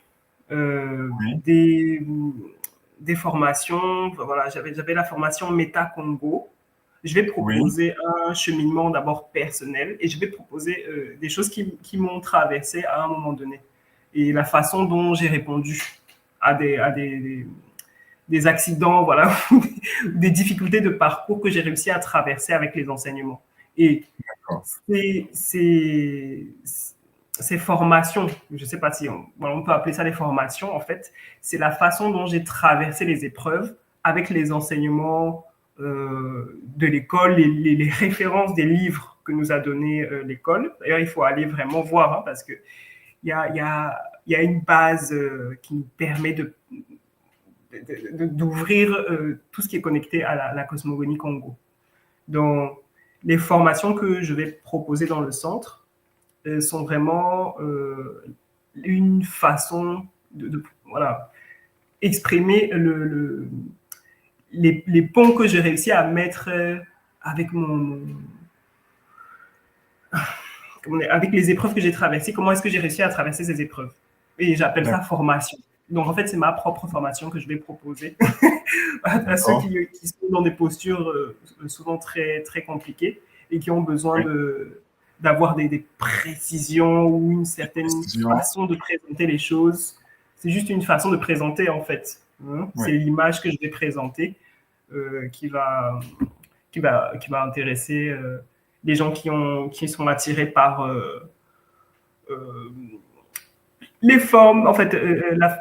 euh, Oui, des, des formations. Voilà, j'avais la formation Meta Congo. Je vais oui, proposer un cheminement d'abord personnel et je vais proposer des choses qui m'ont traversé à un moment donné et la façon dont j'ai répondu des accidents, voilà, des difficultés de parcours que j'ai réussi à traverser avec les enseignements. Et d'accord. ces, ces, ces formations, je ne sais pas si on peut appeler ça des formations, en fait, c'est la façon dont j'ai traversé les épreuves avec les enseignements de l'école, les références des livres que nous a donné l'école. D'ailleurs, il faut aller vraiment voir, hein, parce qu'il y a une base qui nous permet d'ouvrir tout ce qui est connecté à la cosmogonie Congo. Donc, les formations que je vais proposer dans le centre sont vraiment une façon voilà, exprimer les ponts que j'ai réussi à mettre avec avec les épreuves que j'ai traversées. Comment est-ce que j'ai réussi à traverser ces épreuves? Et j'appelle ça D'accord. formation. Donc, en fait, c'est ma propre formation que je vais proposer à ceux D'accord. qui sont dans des postures souvent très, très compliquées et qui ont besoin Oui, d'avoir des précisions ou une des certaine précisions. façon de présenter les choses. C'est juste une façon de présenter, en fait. Hein. Oui, C'est l'image que je vais présenter qui va intéresser les gens qui sont attirés par les formes, en fait,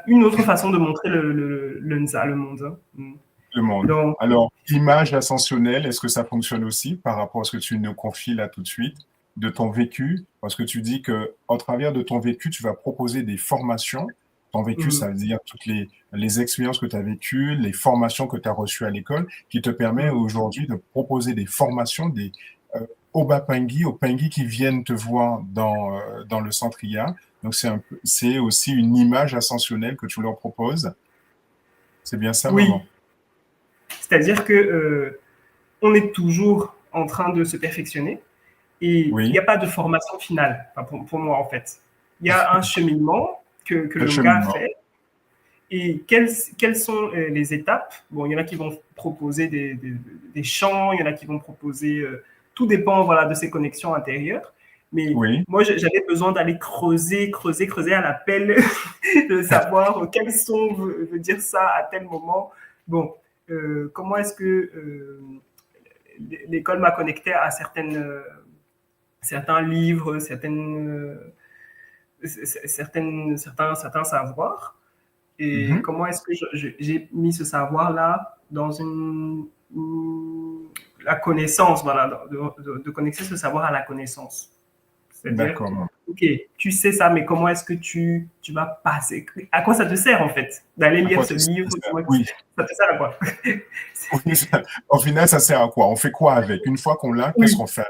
une autre façon de montrer le Nza, le monde. Hein. le monde. Donc, Alors, image ascensionnelle, est-ce que ça fonctionne aussi par rapport à ce que tu nous confies là tout de suite, de ton vécu? Parce que tu dis que au travers de ton vécu, tu vas proposer des formations. Ton vécu, ça veut dire toutes les expériences que tu as vécues, les formations que tu as reçues à l'école, qui te permet aujourd'hui de proposer des formations aux Bapingui, aux Pingui qui viennent te voir dans le centre IA. Donc, c'est aussi une image ascensionnelle que tu leur proposes. C'est bien ça, oui, maman? c'est-à-dire que on est toujours en train de se perfectionner et il n'y Oui, a pas de formation finale, enfin, pour moi en fait. Il y a un cheminement que le le gars cheminement. fait et quelles sont les étapes. Bon, il y en a qui vont proposer des chants, il y en a qui vont proposer, tout dépend voilà, de ses connexions intérieures. Mais Oui, moi, j'avais besoin d'aller creuser, creuser, creuser à la pelle, de savoir quel son veut dire ça à tel moment. Bon, comment est-ce que l'école m'a connecté à certains livres, certains savoirs. Et mhm, comment est-ce que j'ai mis ce savoir-là dans la connaissance, voilà, de connecter ce savoir à la connaissance. C'est-à-dire, d'accord, maman. OK, tu sais ça, mais comment est-ce que tu vas passer? À quoi ça te sert, en fait, d'aller À lire quoi ce ça livre? sert? Oui. Ça te sert à quoi? Au final, ça sert à quoi? On fait quoi avec? Une fois qu'on l'a, qu'est-ce Oui, qu'on fait?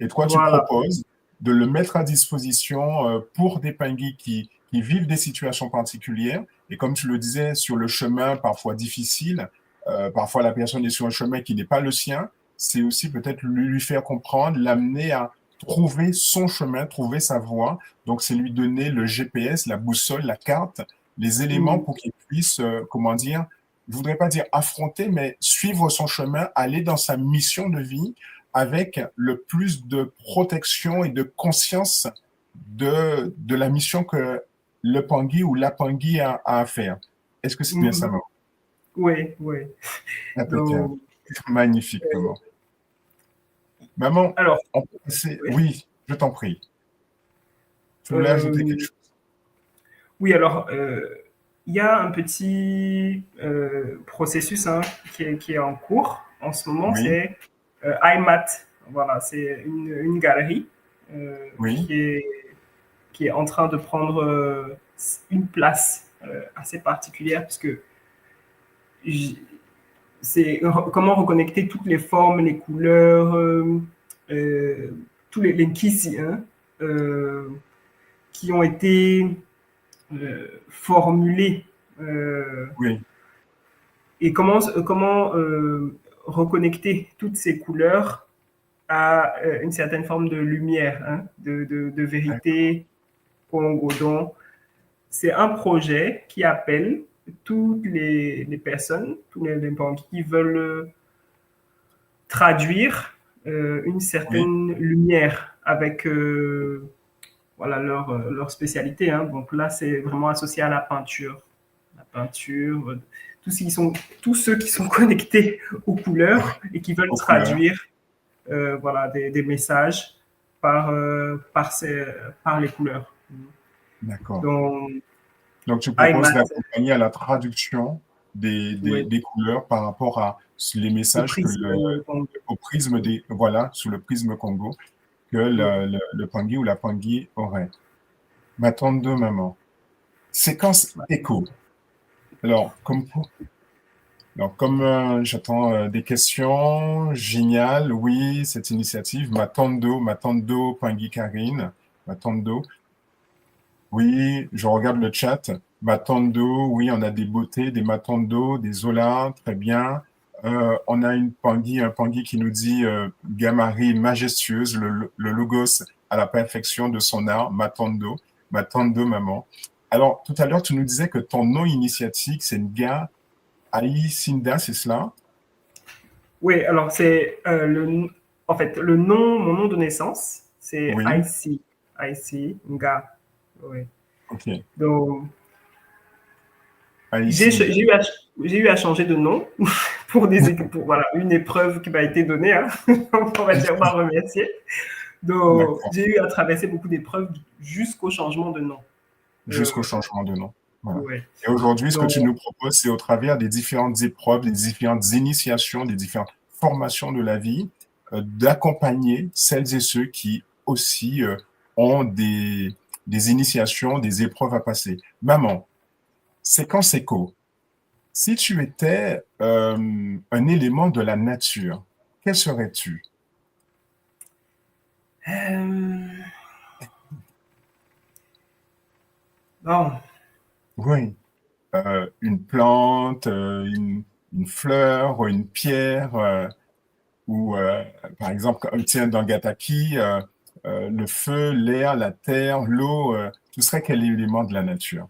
Et toi, tu voilà. proposes de le mettre à disposition pour des Pingui qui vivent des situations particulières. Et comme tu le disais, sur le chemin parfois difficile, parfois la personne est sur un chemin qui n'est pas le sien. C'est aussi peut-être lui faire comprendre, l'amener à trouver son chemin, trouver sa voie. Donc, c'est lui donner le GPS, la boussole, la carte, les éléments Mm, pour qu'il puisse, comment dire, je voudrais pas dire affronter, mais suivre son chemin, aller dans sa mission de vie avec le plus de protection et de conscience de la mission que le Pangui ou la Pangui a à faire. Est-ce que c'est bien ça, mhm. maman? Oui, oui. Impeccable. Donc, Magnifique, maman. Maman, alors, on peut passer. oui. Oui, je t'en prie. Tu voulais ajouter quelque Euh, chose? oui, alors, il y a un petit processus hein, qui est en cours en ce moment, Oui, c'est IMAT. Voilà, c'est une galerie euh, oui, qui est, qui est en train de prendre une place assez particulière, puisque c'est comment reconnecter toutes les formes, les couleurs, euh, tous les kisi hein, euh, qui ont été formulés. oui, Et comment reconnecter toutes ces couleurs à une certaine forme de lumière, hein, de vérité Congo. Donc, c'est un projet qui appelle toutes les personnes, tous les banques qui veulent traduire une Oui, certaine lumière avec voilà, leur spécialité. Hein. Donc là, c'est vraiment associé à la peinture. La peinture, tous ceux qui sont connectés aux couleurs et qui veulent aux couleurs. traduire voilà, des messages par, par les couleurs. D'accord. Donc, Donc, tu proposes iMath, d'accompagner à la traduction ouais, des couleurs par rapport à les le messages que prisme, au prisme des, voilà, sous le prisme Congo, que ouais. le Pangui ou la Pangui aurait. Ma tante de maman. Séquence écho. Alors, j'attends des questions, génial, oui, cette initiative, ma tante d'eau, Pangui Karine, ma tante d'eau, oui, je regarde le chat, ma tante d'eau, oui, on a des beautés, des matons d'eau, des zolas, très bien. On a un Pangui qui nous dit Gamari majestueuse, le logos à la perfection de son art, ma tante d'eau, maman. Alors, tout à l'heure, tu nous disais que ton nom initiatique, c'est Nga Aïe Sinda, c'est cela? Oui, alors c'est en fait le nom, mon nom de naissance, c'est Oui, IC Nga. Oui. ok. Donc Aïe j'ai Sinda, j'ai eu à j'ai eu à changer de nom pour pour voilà une épreuve qui m'a été donnée, hein. On va dire, on m'a remercié. Donc d'accord. j'ai eu à traverser beaucoup d'épreuves jusqu'au changement de nom. Jusqu'au Euh, changement de nom. Voilà. ouais. Et aujourd'hui, ce que tu Donc nous proposes, c'est au travers des différentes épreuves, des différentes initiations, des différentes formations de la vie, d'accompagner celles et ceux qui aussi ont des initiations, des épreuves à passer. Maman, séquence écho. Si tu étais un élément de la nature, quel serais-tu? euh, bon, Oui, une plante, une fleur, une pierre. Ou par exemple, tiens, dans Gataki, le feu, l'air, la terre, l'eau, tu serais quel élément de la nature?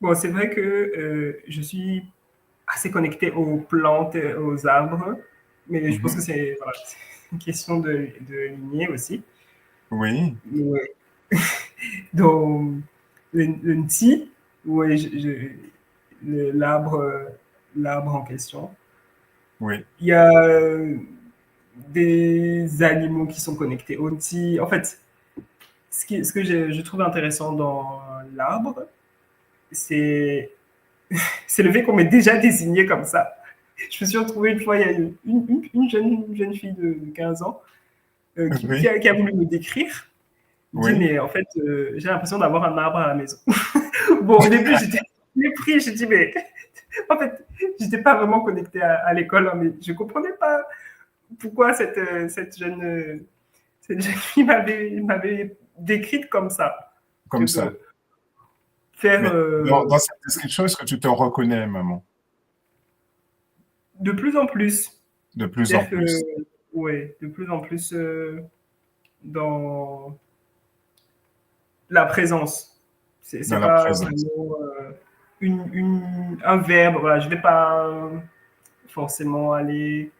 bon, c'est vrai que je suis assez connecté aux plantes, aux arbres, mais je pense que Mhm. c'est voilà, c'est une question de lignée aussi. Oui, Ouais. Donc, le nti, ouais, l'arbre, l'arbre en question. oui, Il y a des animaux qui sont connectés au nti. En fait, ce que je trouve intéressant dans l'arbre, c'est c'est le fait qu'on m'ait déjà désigné comme ça. Je me suis retrouvée une fois, il y a une jeune fille de 15 ans oui, qui a voulu me décrire. Il dit, oui. mais en fait, j'ai l'impression d'avoir un arbre à la maison. Bon, au début, j'étais mépris. J'ai dit, mais en fait, j'étais pas vraiment connectée à l'école, hein, mais je comprenais pas pourquoi cette jeune fille m'avait décrite comme ça. Que Comme ça. faire Mais dans cette description, est-ce que tu te reconnais, maman? de plus en plus, De plus en peut-être que, plus. ouais, de plus en plus dans la présence. Dans C'est la pas présence. vraiment un verbe. Voilà, je vais pas forcément aller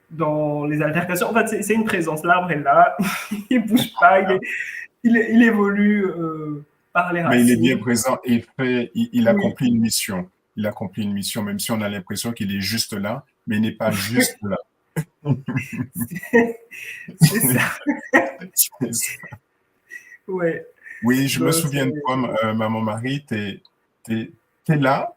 dans les altercations. En fait, c'est une présence. L'arbre est là, il bouge pas, il évolue par les Mais il est bien racines. présent et il Oui, accomplit une mission. Il accomplit une mission, même si on a l'impression qu'il est juste là, mais il n'est pas juste là. c'est ça. Ouais. Oui, je me Donc, souviens de toi, maman Marie, t'es là,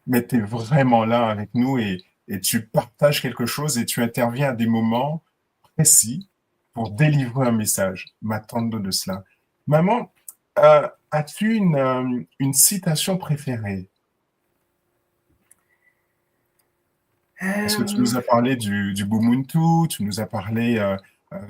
mais tu es vraiment là avec nous et tu partages quelque chose et tu interviens à des moments précis pour délivrer un message. M'attendre de cela. Maman, as-tu une citation préférée? Parce que tu euh, nous as parlé du Bumuntu, tu nous as parlé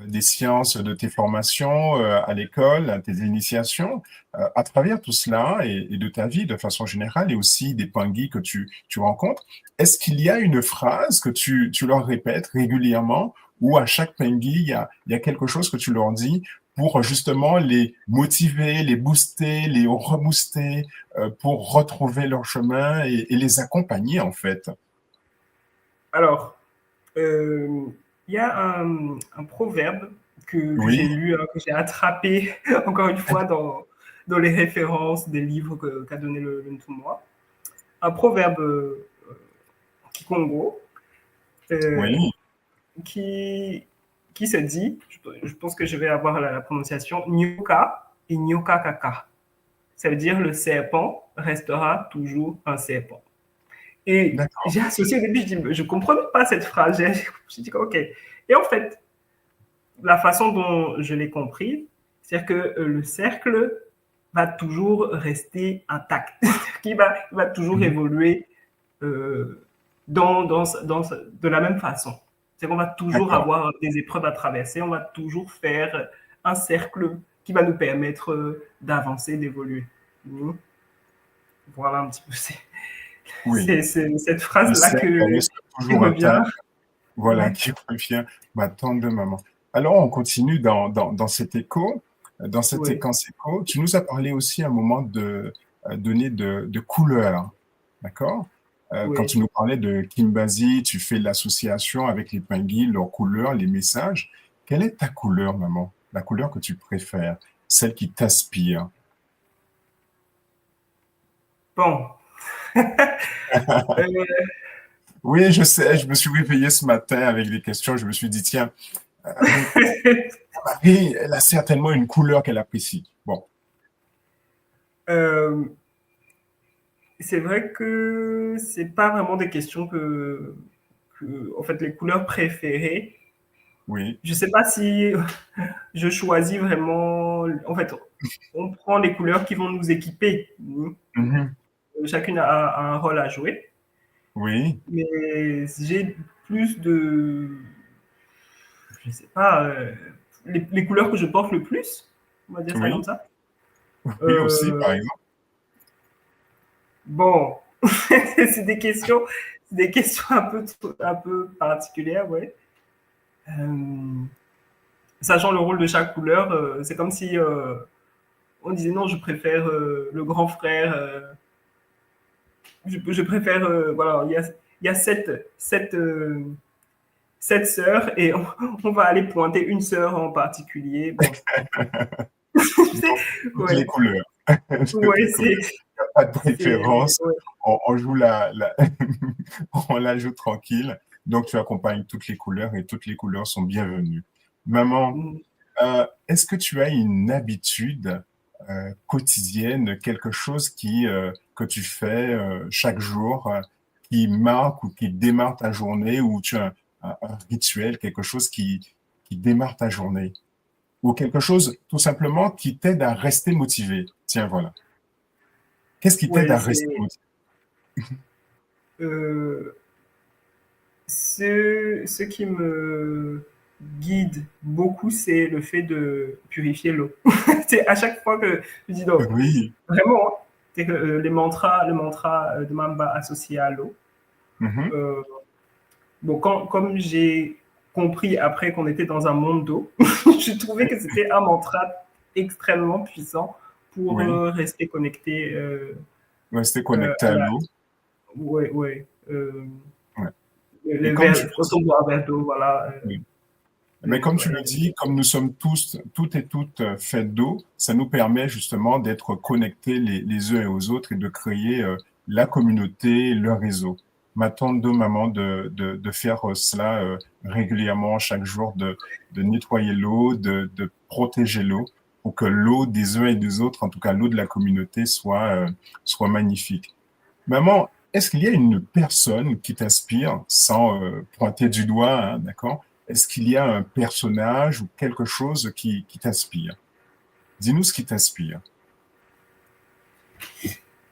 des sciences de tes formations à l'école, à tes initiations, à travers tout cela et de ta vie de façon générale et aussi des Pingui que tu rencontres, est-ce qu'il y a une phrase que tu leur répètes régulièrement ou à chaque Pingui, il y a quelque chose que tu leur dis pour justement les motiver, les booster, les rebooster, pour retrouver leur chemin et les accompagner en fait? Alors, il y a un proverbe que Oui, j'ai lu, que j'ai attrapé encore une fois dans les références des livres qu'a donné le Ntumwa. Un proverbe kikongo euh, oui, qui, qui se dit, je pense que je vais avoir la prononciation, Nyoka et Nyoka Kaka. Ça veut dire le serpent restera toujours un serpent. Et d'accord, j'ai associé au début, je dis, je ne comprenais pas cette phrase. J'ai dit, OK. Et en fait, la façon dont je l'ai compris, c'est que le cercle va toujours rester intact, il va toujours mhm, évoluer euh, de la même façon. C'est qu'on va toujours d'accord. avoir des épreuves à traverser, on va toujours faire un cercle qui va nous permettre d'avancer, d'évoluer. Voilà un petit peu, Oui, c'est cette le phrase-là cercle reste qui toujours revient. intact, voilà, Ouais, qui revient, ma tante de maman. Alors, on continue dans cet écho, dans cette ouais, séquence écho. Tu nous as parlé aussi à un moment de donner de couleurs, d'accord? Quand ouais. tu nous parlais de Kimbazi, tu fais l'association avec les Pingui, leurs couleurs, les messages. Quelle est ta couleur, maman? La couleur que tu préfères, celle qui t'inspire? Bon. Euh, Oui, je sais, je me suis réveillé ce matin avec des questions. Je me suis dit, tiens, euh, Marie, elle a certainement une couleur qu'elle apprécie. Bon, euh, c'est vrai que c'est pas vraiment des questions en fait, les couleurs préférées. oui, Je sais pas si je choisis vraiment. En fait, on prend les couleurs qui vont nous équiper. mhm, Chacune a un rôle à jouer. oui, Mais j'ai plus de. Je sais pas. Les couleurs que je porte le plus, on va dire ça comme oui, ça. oui aussi, par Euh, exemple. bon, c'est des questions un peu particulières, ouais. Euh, Sachant le rôle de chaque couleur, c'est comme si on disait non, je préfère le grand frère, je préfère, voilà, il y a sept sœurs et on va aller pointer une sœur en particulier. Bon, Donc, toutes les ouais, couleurs. Toutes ouais, les couleurs. Il n'y a pas de préférence. ouais. On joue on la joue tranquille. Donc, tu accompagnes toutes les couleurs et toutes les couleurs sont bienvenues. Maman, Mm. est-ce que tu as une habitude quotidienne, quelque chose que tu fais chaque jour, qui marque ou qui démarre ta journée, ou tu as un rituel, quelque chose qui démarre ta journée, ou quelque chose tout simplement qui t'aide à rester motivé? Tiens, voilà. Qu'est-ce qui t'aide Ouais, à rester motivé? euh, ce qui me guide beaucoup, c'est le fait de purifier l'eau. C'est à chaque fois que je dis non, Oui. vraiment, hein, c'est que le mantra de Mamba associé à l'eau. Mhm. Euh, bon, comme j'ai compris après qu'on était dans un monde d'eau, je trouvais que c'était un mantra extrêmement puissant pour Oui. rester connecté Rester connecté à à la. l'eau. Ouais, ouais. Ouais. Et Les comme tu verres, le quand on dis, boit un verre d'eau, voilà. oui. Mais comme tu le Voilà. dis, comme nous sommes tous, toutes et toutes faites d'eau, ça nous permet justement d'être connectés les uns et aux autres et de créer la communauté, le réseau. Ma tante de maman de faire cela régulièrement chaque jour, de nettoyer l'eau, de protéger l'eau pour que l'eau des uns et des autres, en tout cas l'eau de la communauté, soit magnifique. Maman, est-ce qu'il y a une personne qui t'inspire, sans pointer du doigt, hein, d'accord? Est-ce qu'il y a un personnage ou quelque chose qui t'inspire? Dis-nous ce qui t'inspire.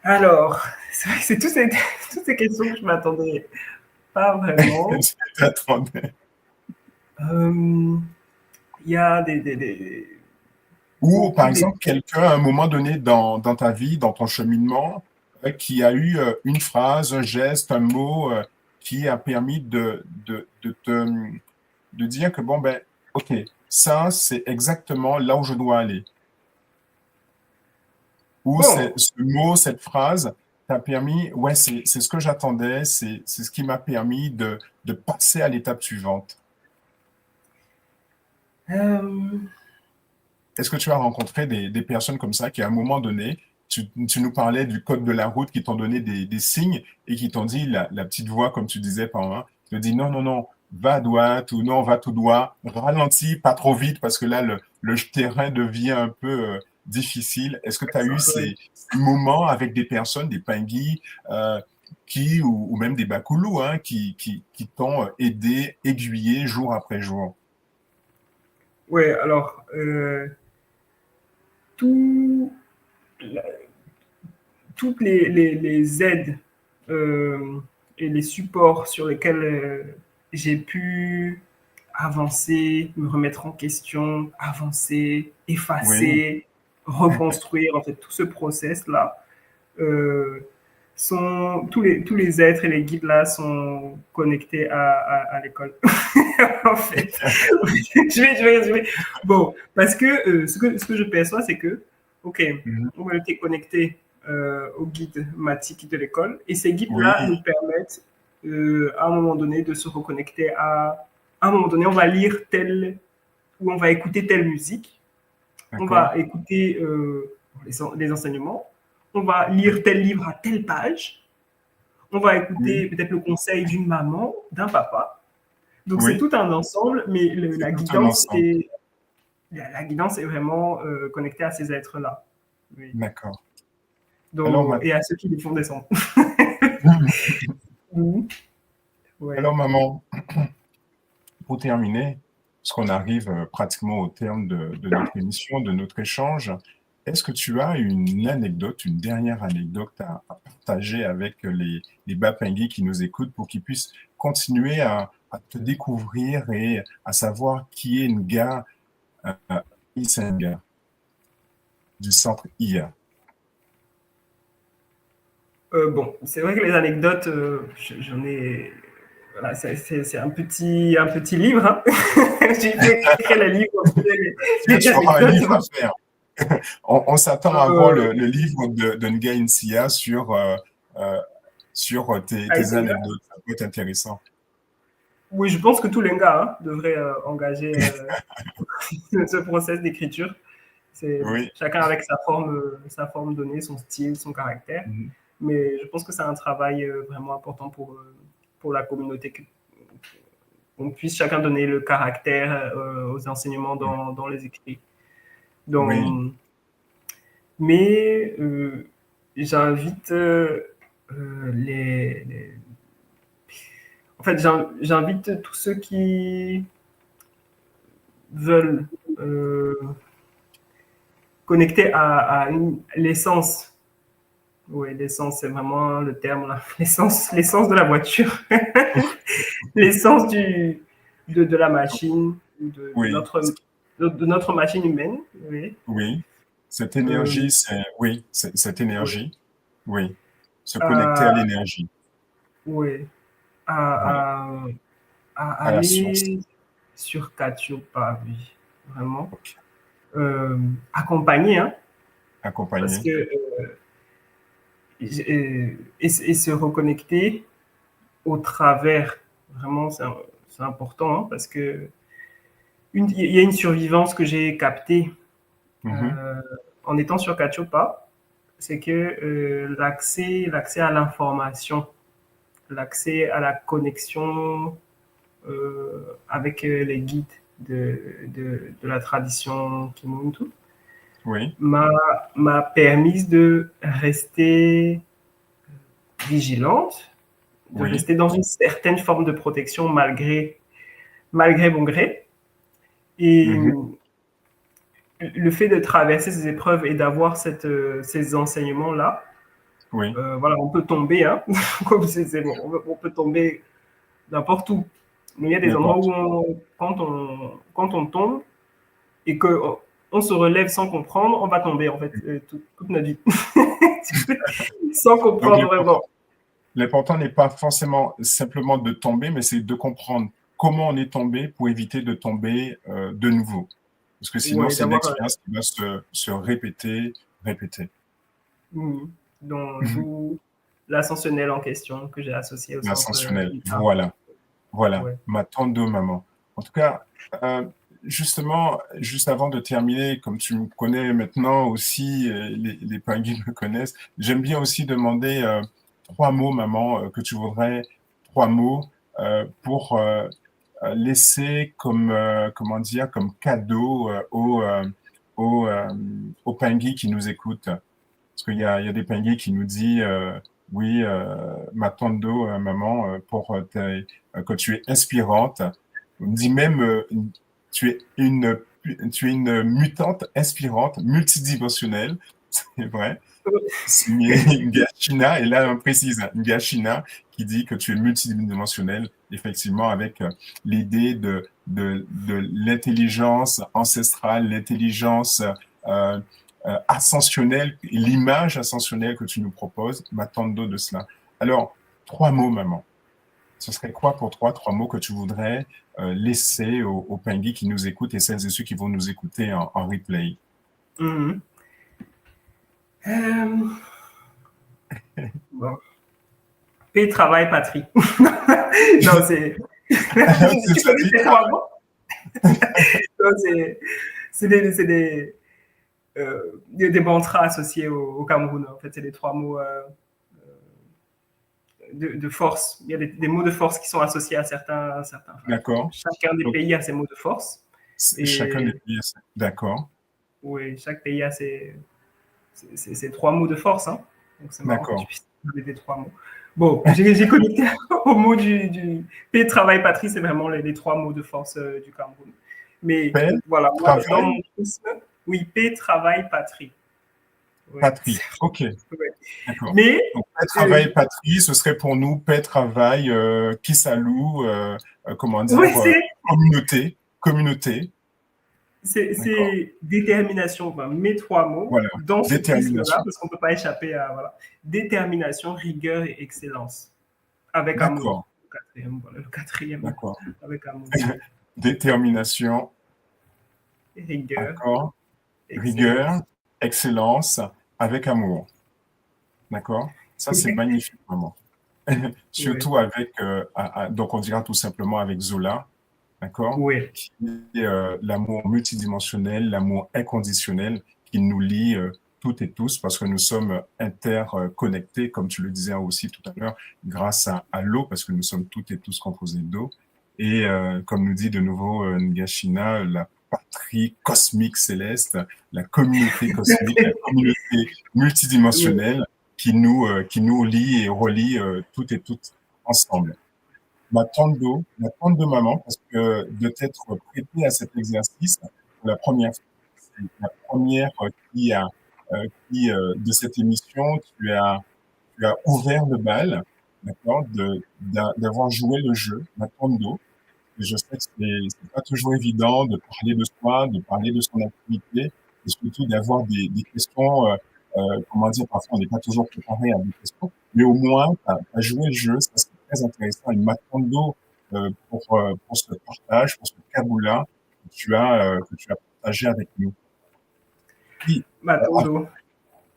Alors, c'est vrai que c'est toutes ces questions que je m'attendais pas vraiment. Je t'attendais. Euh, Il y a Ou, par tous les... exemple, quelqu'un, à un moment donné dans ta vie, dans ton cheminement, qui a eu une phrase, un geste, un mot qui a permis de dire que, bon, ben, OK, ça, c'est exactement là où je dois aller. Ou Bon, ce mot, cette phrase, t'a permis, ouais, c'est ce que j'attendais, c'est ce qui m'a permis de passer à l'étape suivante. euh, Est-ce que tu as rencontré des personnes comme ça qui, à un moment donné, tu nous parlais du code de la route, qui t'ont donné des signes et qui t'ont dit, la petite voix, comme tu disais par moment, te dit non, non, non, va à droite ou non, va tout droit, ralentis, pas trop vite parce que là, le terrain devient un peu difficile. Est-ce que tu as eu ces moments avec des personnes, des pingui, ou même des bakoulous, hein, qui t'ont aidé, aiguillé jour après jour? ouais, alors, tout, toutes les aides et les supports sur lesquels j'ai pu avancer, me remettre en question, avancer, Oui, effacer, reconstruire, en fait, tout ce process-là, euh, tous les êtres et les guides là sont connectés à l'école. En fait, je vais résumer. Bon, parce que, ce que je perçois, c'est que, OK, mhm, on va être connecté aux guides mathématiques de l'école et ces guides-là oui, nous permettent, à un moment donné, de se reconnecter à un moment donné, on va lire telle ou on va écouter telle musique, on d'accord. va écouter les enseignements, on va lire tel livre à telle page, on va Oui, écouter peut-être le conseil d'une maman, d'un papa. Donc c'est oui, tout un ensemble, mais c'est tout un ensemble. la guidance est vraiment connectée à ces êtres-là. Oui. D'accord. Alors, Donc, et à ceux qui les font descendre. Mhm. Ouais. alors, maman, pour terminer, parce qu'on arrive pratiquement au terme de notre émission, de notre échange, est-ce que tu as une anecdote, une dernière anecdote à partager avec les Bapingui qui nous écoutent pour qu'ils puissent continuer à te découvrir et à savoir qui est Nga Isenga du centre IA? Bon, c'est vrai que les anecdotes, j'en ai. Voilà, c'est un petit livre. Hein. J'ai écrit le livre, les Tu auras un anecdotes. livre à faire. On s'attend à voir Euh, le livre de Nga Insia euh, sur tes Aisenga. anecdotes. Ça peut être intéressant. Oui, je pense que tous les gars hein, devraient engager ce process d'écriture. C'est Oui. chacun avec sa forme donnée, son style, son caractère. Mhm. Mais je pense que c'est un travail vraiment important pour la communauté, qu'on puisse chacun donner le caractère aux enseignements dans les écrits. Oui, Donc, mais j'invite en fait, j'invite tous ceux qui veulent euh, connecter l'essence. Oui, l'essence, c'est vraiment le terme là. L'essence de la voiture, l'essence de la machine, oui, de notre machine humaine. Oui. oui. Cette Euh, énergie, cette oui. énergie, oui. Se connecter à À, l'énergie, oui. oui, À, à à la source. aller sur Cachopa, oui, vraiment. Ok. Accompagner, hein, parce Accompagné. que et se reconnecter au travers, vraiment, c'est important, hein, parce que il y a une survivance que j'ai captée Mhm. euh, en étant sur Cachopa, c'est que l'accès à l'information, l'accès à la connexion avec les guides de la tradition Kimuntu Oui, m'a m'a permis de rester vigilante, de oui, rester dans une certaine forme de protection malgré mon gré. Et mhm. le fait de traverser ces épreuves et d'avoir ces enseignements-là, Oui, voilà, on peut tomber, hein, comme c'est bon, on peut tomber n'importe où. Mais il y a des endroits n'importe. où quand on tombe, et qu'on se relève sans comprendre, on va tomber en fait toute notre vie. Sans Donc, comprendre vraiment. l'important n'est pas forcément simplement de tomber, mais c'est de comprendre comment on est tombé pour éviter de tomber de nouveau. Parce que sinon, Ouais, c'est une d'avoir expérience qui va se répéter, répéter. d'où l'ascensionnel en question que j'ai associé au centre L'ascensionnel. ITA. Voilà. Voilà. Ouais. Ma tante maman. En tout cas, justement, juste avant de terminer, comme tu me connais maintenant aussi, les pingouins me connaissent, j'aime bien aussi demander 3 mots, maman, que tu voudrais, 3 mots pour laisser comme, comment dire, comme cadeau aux pingouins qui nous écoutent. Parce qu'il y a des pingouins qui nous disent, oui, ma tante maman, que tu es inspirante. On me dit même, tu es une mutante inspirante, multidimensionnelle. C'est vrai. Signé Ngachina, et là on précise, Ngachina qui dit que tu es multidimensionnel, effectivement, avec l'idée de l'intelligence ancestrale, l'intelligence ascensionnelle, l'image ascensionnelle que tu nous proposes, m'attendons de cela. Alors, 3 mots, maman. Ce serait quoi pour toi, 3 mots que tu voudrais laisser aux pingouins qui nous écoutent et celles et ceux qui vont nous écouter en replay? Mhm. Bon. Paix, travail, patrie. Non, c'est. C'est Tu ça, connais ces 3 mots? Non, c'est des mantras associés au Cameroun. En fait, c'est les 3 mots de force. Il y a des mots de force qui sont associés à certains. D'accord. Chacun des Donc, pays a ses mots de force. chacun des Et pays. D'accord. oui, chaque pays a ses 3 mots de force. Hein. Donc c'est marrant que tu D'accord. puisses donner des 3 mots. Bon, j'ai connecté au mot du paix, travail, patrie, c'est vraiment les 3 mots de force du Cameroun. Mais Paix, voilà, moi, dans travail, mon prisme, oui, paix, travail, patrie. Ouais. patrie. OK. Ouais. D'accord. Mais Donc, paix, travail, patrie, ce serait pour nous paix, travail, Kisalou, comment ouais, dire, communauté. Communauté. D'accord. c'est détermination, enfin, mes 3 mots Voilà. dans ce prisme-là, Détermination. parce qu'on ne peut pas échapper à voilà, détermination, rigueur et excellence. Avec amour. D'accord. Le quatrième, D'accord. avec amour. Détermination. Rigueur, D'accord. Rigueur, excellence. excellence, avec amour. D'accord. Ça, c'est magnifique, vraiment. Oui, Surtout avec, donc on dira tout simplement avec Zola, d'accord, oui, qui est l'amour multidimensionnel, l'amour inconditionnel qui nous lie toutes et tous parce que nous sommes interconnectés, comme tu le disais aussi tout à l'heure, grâce à l'eau, parce que nous sommes toutes et tous composés d'eau. Et comme nous dit de nouveau Ngashina, la patrie cosmique céleste, la communauté cosmique, la communauté oui. multidimensionnelle qui nous lie et relie toutes et toutes ensemble. Ma tante de maman, parce que de t'être prêté à cet exercice pour la première fois, c'est la première de cette émission, tu as ouvert le bal, d'accord, d'avoir joué le jeu, ma tante d'eau. Et je sais que c'est pas toujours évident de parler de soi, de parler de son activité, et surtout d'avoir des questions, comment dire, parfois on n'est pas toujours préparé à des questions, mais au moins, tu as joué le jeu, ça c'est très intéressant. Et m'attendo pour ce partage, pour ce cadeau-là que tu as partagé avec nous. Puis, Matondo.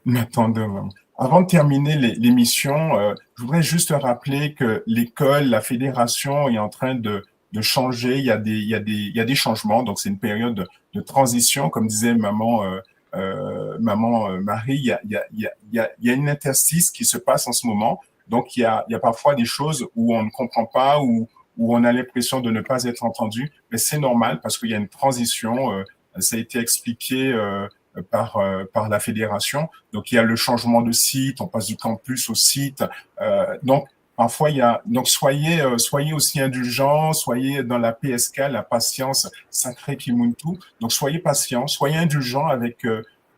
m'attendons vraiment. Avant de terminer l'émission, je voudrais juste rappeler que l'école, la fédération est en train de changer. Il y a des changements. Donc, c'est une période de transition. Comme disait maman Marie, il y a une interstice qui se passe en ce moment. Donc, il y a parfois des choses où on ne comprend pas, où on a l'impression de ne pas être entendu. Mais c'est normal parce qu'il y a une transition. Ça a été expliqué par la fédération. Donc, il y a le changement de site, on passe du campus au site. Donc, parfois, donc soyez aussi indulgents, soyez dans la PSK, la patience sacrée Kimuntu. Donc, soyez patients, soyez indulgents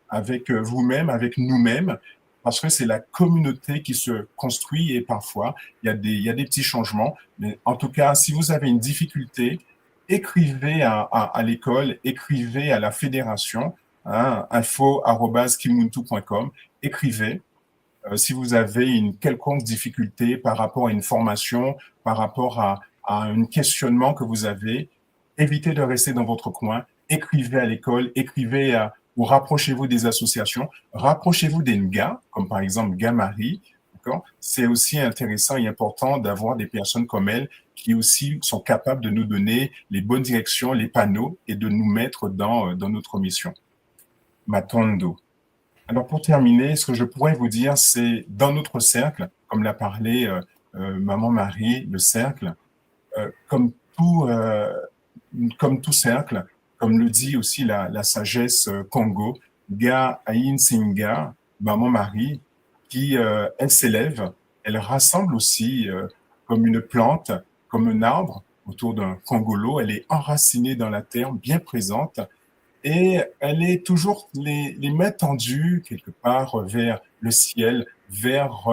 avec vous-même, avec nous-mêmes, parce que c'est la communauté qui se construit et parfois, il y a des petits changements. Mais en tout cas, si vous avez une difficulté, écrivez à l'école, écrivez à la fédération, hein, info@kimuntu.com, écrivez. Si vous avez une quelconque difficulté par rapport à une formation, par rapport à un questionnement que vous avez, évitez de rester dans votre coin, écrivez à l'école, ou rapprochez-vous des associations, rapprochez-vous des NGA, comme par exemple Gamari. C'est aussi intéressant et important d'avoir des personnes comme elle qui aussi sont capables de nous donner les bonnes directions, les panneaux et de nous mettre dans notre mission. Matondo. Alors pour terminer, ce que je pourrais vous dire, c'est dans notre cercle, comme l'a parlé Maman Marie, le cercle, euh, comme, tout, euh, comme tout cercle, comme le dit aussi la sagesse Congo, Ga Aïn Singa, Maman Marie, qui, elle s'élève, elle rassemble aussi comme une plante, comme un arbre autour d'un congolo, elle est enracinée dans la terre, bien présente, et elle est toujours les mains tendues quelque part vers le ciel, vers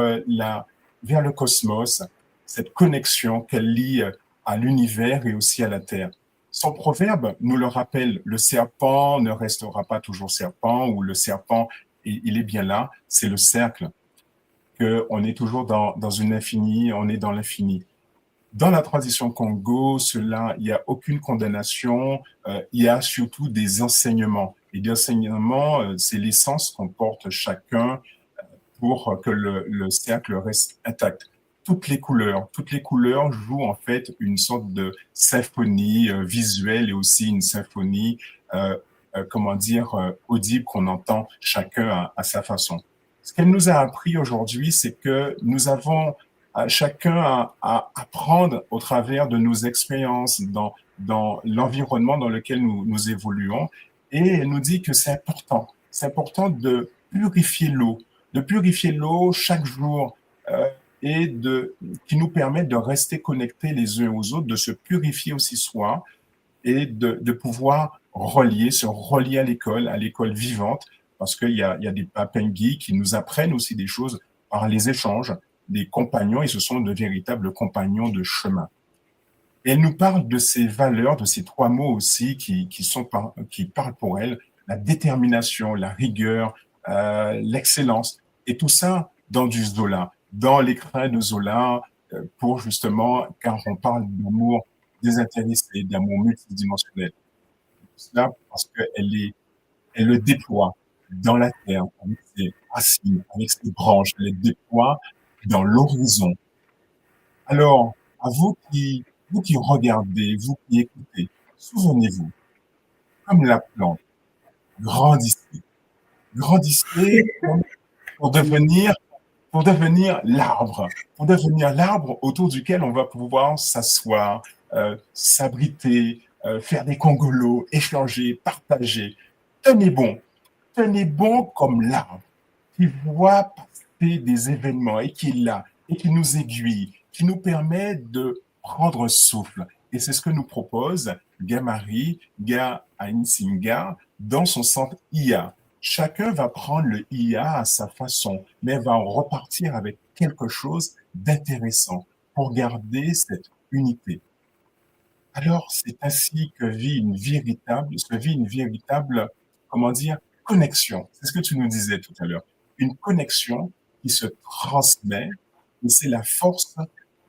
le cosmos, cette connexion qu'elle lie à l'univers et aussi à la terre. Son proverbe nous le rappelle, le serpent ne restera pas toujours serpent, ou le serpent, il est bien là, c'est le cercle, qu'on est toujours dans une infinie, on est dans l'infini. Dans la tradition Congo, il n'y a aucune condamnation, il y a surtout des enseignements. Et des enseignements, c'est l'essence qu'on porte chacun pour que le cercle reste intact. Toutes les couleurs jouent en fait une sorte de symphonie visuelle et aussi une symphonie, audible qu'on entend chacun à sa façon. Ce qu'elle nous a appris aujourd'hui, c'est que nous avons chacun à apprendre au travers de nos expériences dans l'environnement dans lequel nous évoluons. Et elle nous dit que c'est important. C'est important de purifier l'eau chaque jour qui nous permet de rester connectés les uns aux autres, de se purifier aussi soi et de pouvoir se relier à l'école vivante, parce qu'il y a des papengis qui nous apprennent aussi des choses par les échanges, des compagnons, et ce sont de véritables compagnons de chemin. Et elle nous parle de ces valeurs, de ces trois mots aussi qui parlent pour elle, la détermination, la rigueur, l'excellence, et tout ça dans du Zola, dans l'écrin de Zola, car on parle d'amour désintéressé, d'amour multidimensionnel. Tout cela parce elle le déploie dans la terre, avec ses racines, avec ses branches, elle le déploie dans l'horizon. Alors, à vous qui regardez, vous qui écoutez, souvenez-vous, comme la plante, grandissez. Grandissez pour devenir, pour devenir l'arbre autour duquel on va pouvoir s'asseoir, s'abriter, faire des congolos, échanger, partager. Tenez bon comme l'arbre qui voit passer des événements et qui est là, et qui nous aiguille, qui nous permet de prendre un souffle. Et c'est ce que nous propose Gamari, Ga Ainsinga, dans son centre IA. Chacun va prendre le IA à sa façon, mais va en repartir avec quelque chose d'intéressant pour garder cette unité. Alors, c'est ainsi que se vit une véritable, comment dire, connexion. C'est ce que tu nous disais tout à l'heure. Une connexion qui se transmet, et c'est la force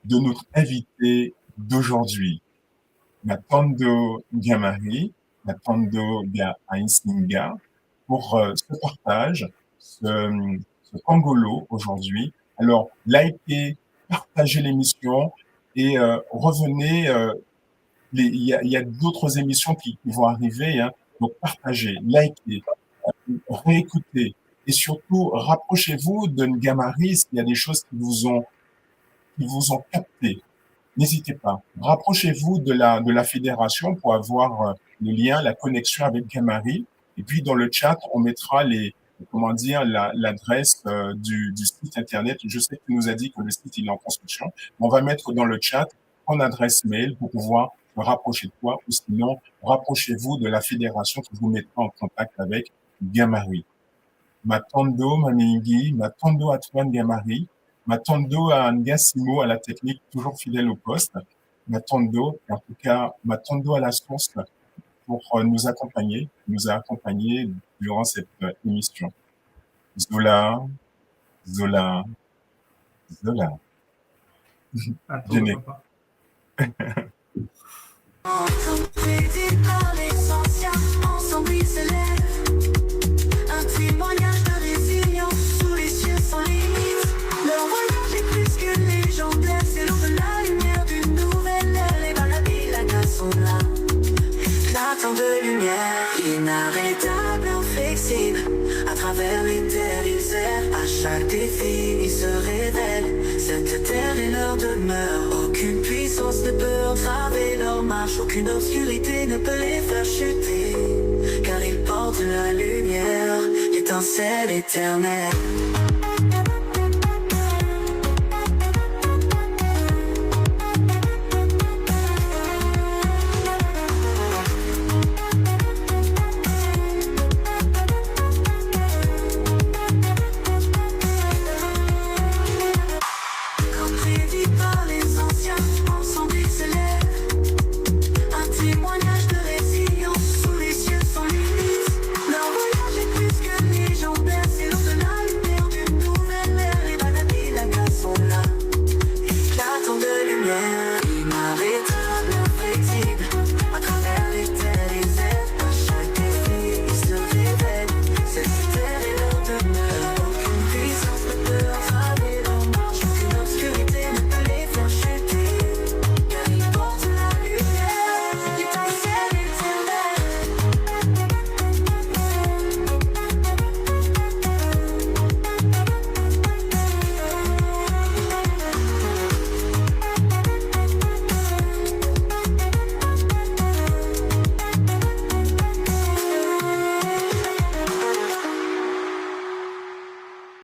de notre invité d'aujourd'hui, Matondo Gamari, Matondo Ainsinga, pour ce partage, ce Congolo aujourd'hui. Alors, likez, partagez l'émission et revenez. Il y a d'autres émissions qui vont arriver, hein, donc partagez, likez, réécoutez et surtout rapprochez-vous de Ngamari s'il y a des choses qui vous ont capté. N'hésitez pas. Rapprochez-vous de la fédération pour avoir le lien, la connexion avec Gamari. Et puis dans le chat, on mettra l'adresse du site internet. Je sais que tu nous as dit que le site il est en construction. On va mettre dans le chat ton adresse mail pour pouvoir se rapprocher de toi, ou sinon rapprochez-vous de la fédération qui vous mettra en contact avec Gamari. Matondo Mamingi, Matondo à toi Gamari, Matondo à Ngasimo à la technique, toujours fidèle au poste. Matondo, en tout cas Matondo à la source pour nous a accompagnés durant cette émission. Zola, Zola, Zola. Attends, Géné. papa. Complété par les anciens, ensemble ils s'élèvent. Un témoignage de résilience sous les cieux sans limite. Leur voyage est plus que légendaire, c'est l'aube de la lumière d'une nouvelle ère. Les Barabi, la glace sont là. L'attente de lumière, inarrêtable, inflexible. À travers les terres, ils errent. À chaque défi, ils se révèlent. Cette terre est leur demeure. Aucune puissance ne peut entraver leur marche. Aucune obscurité ne peut les faire chuter. Car ils portent la lumière, l'étincelle éternelle.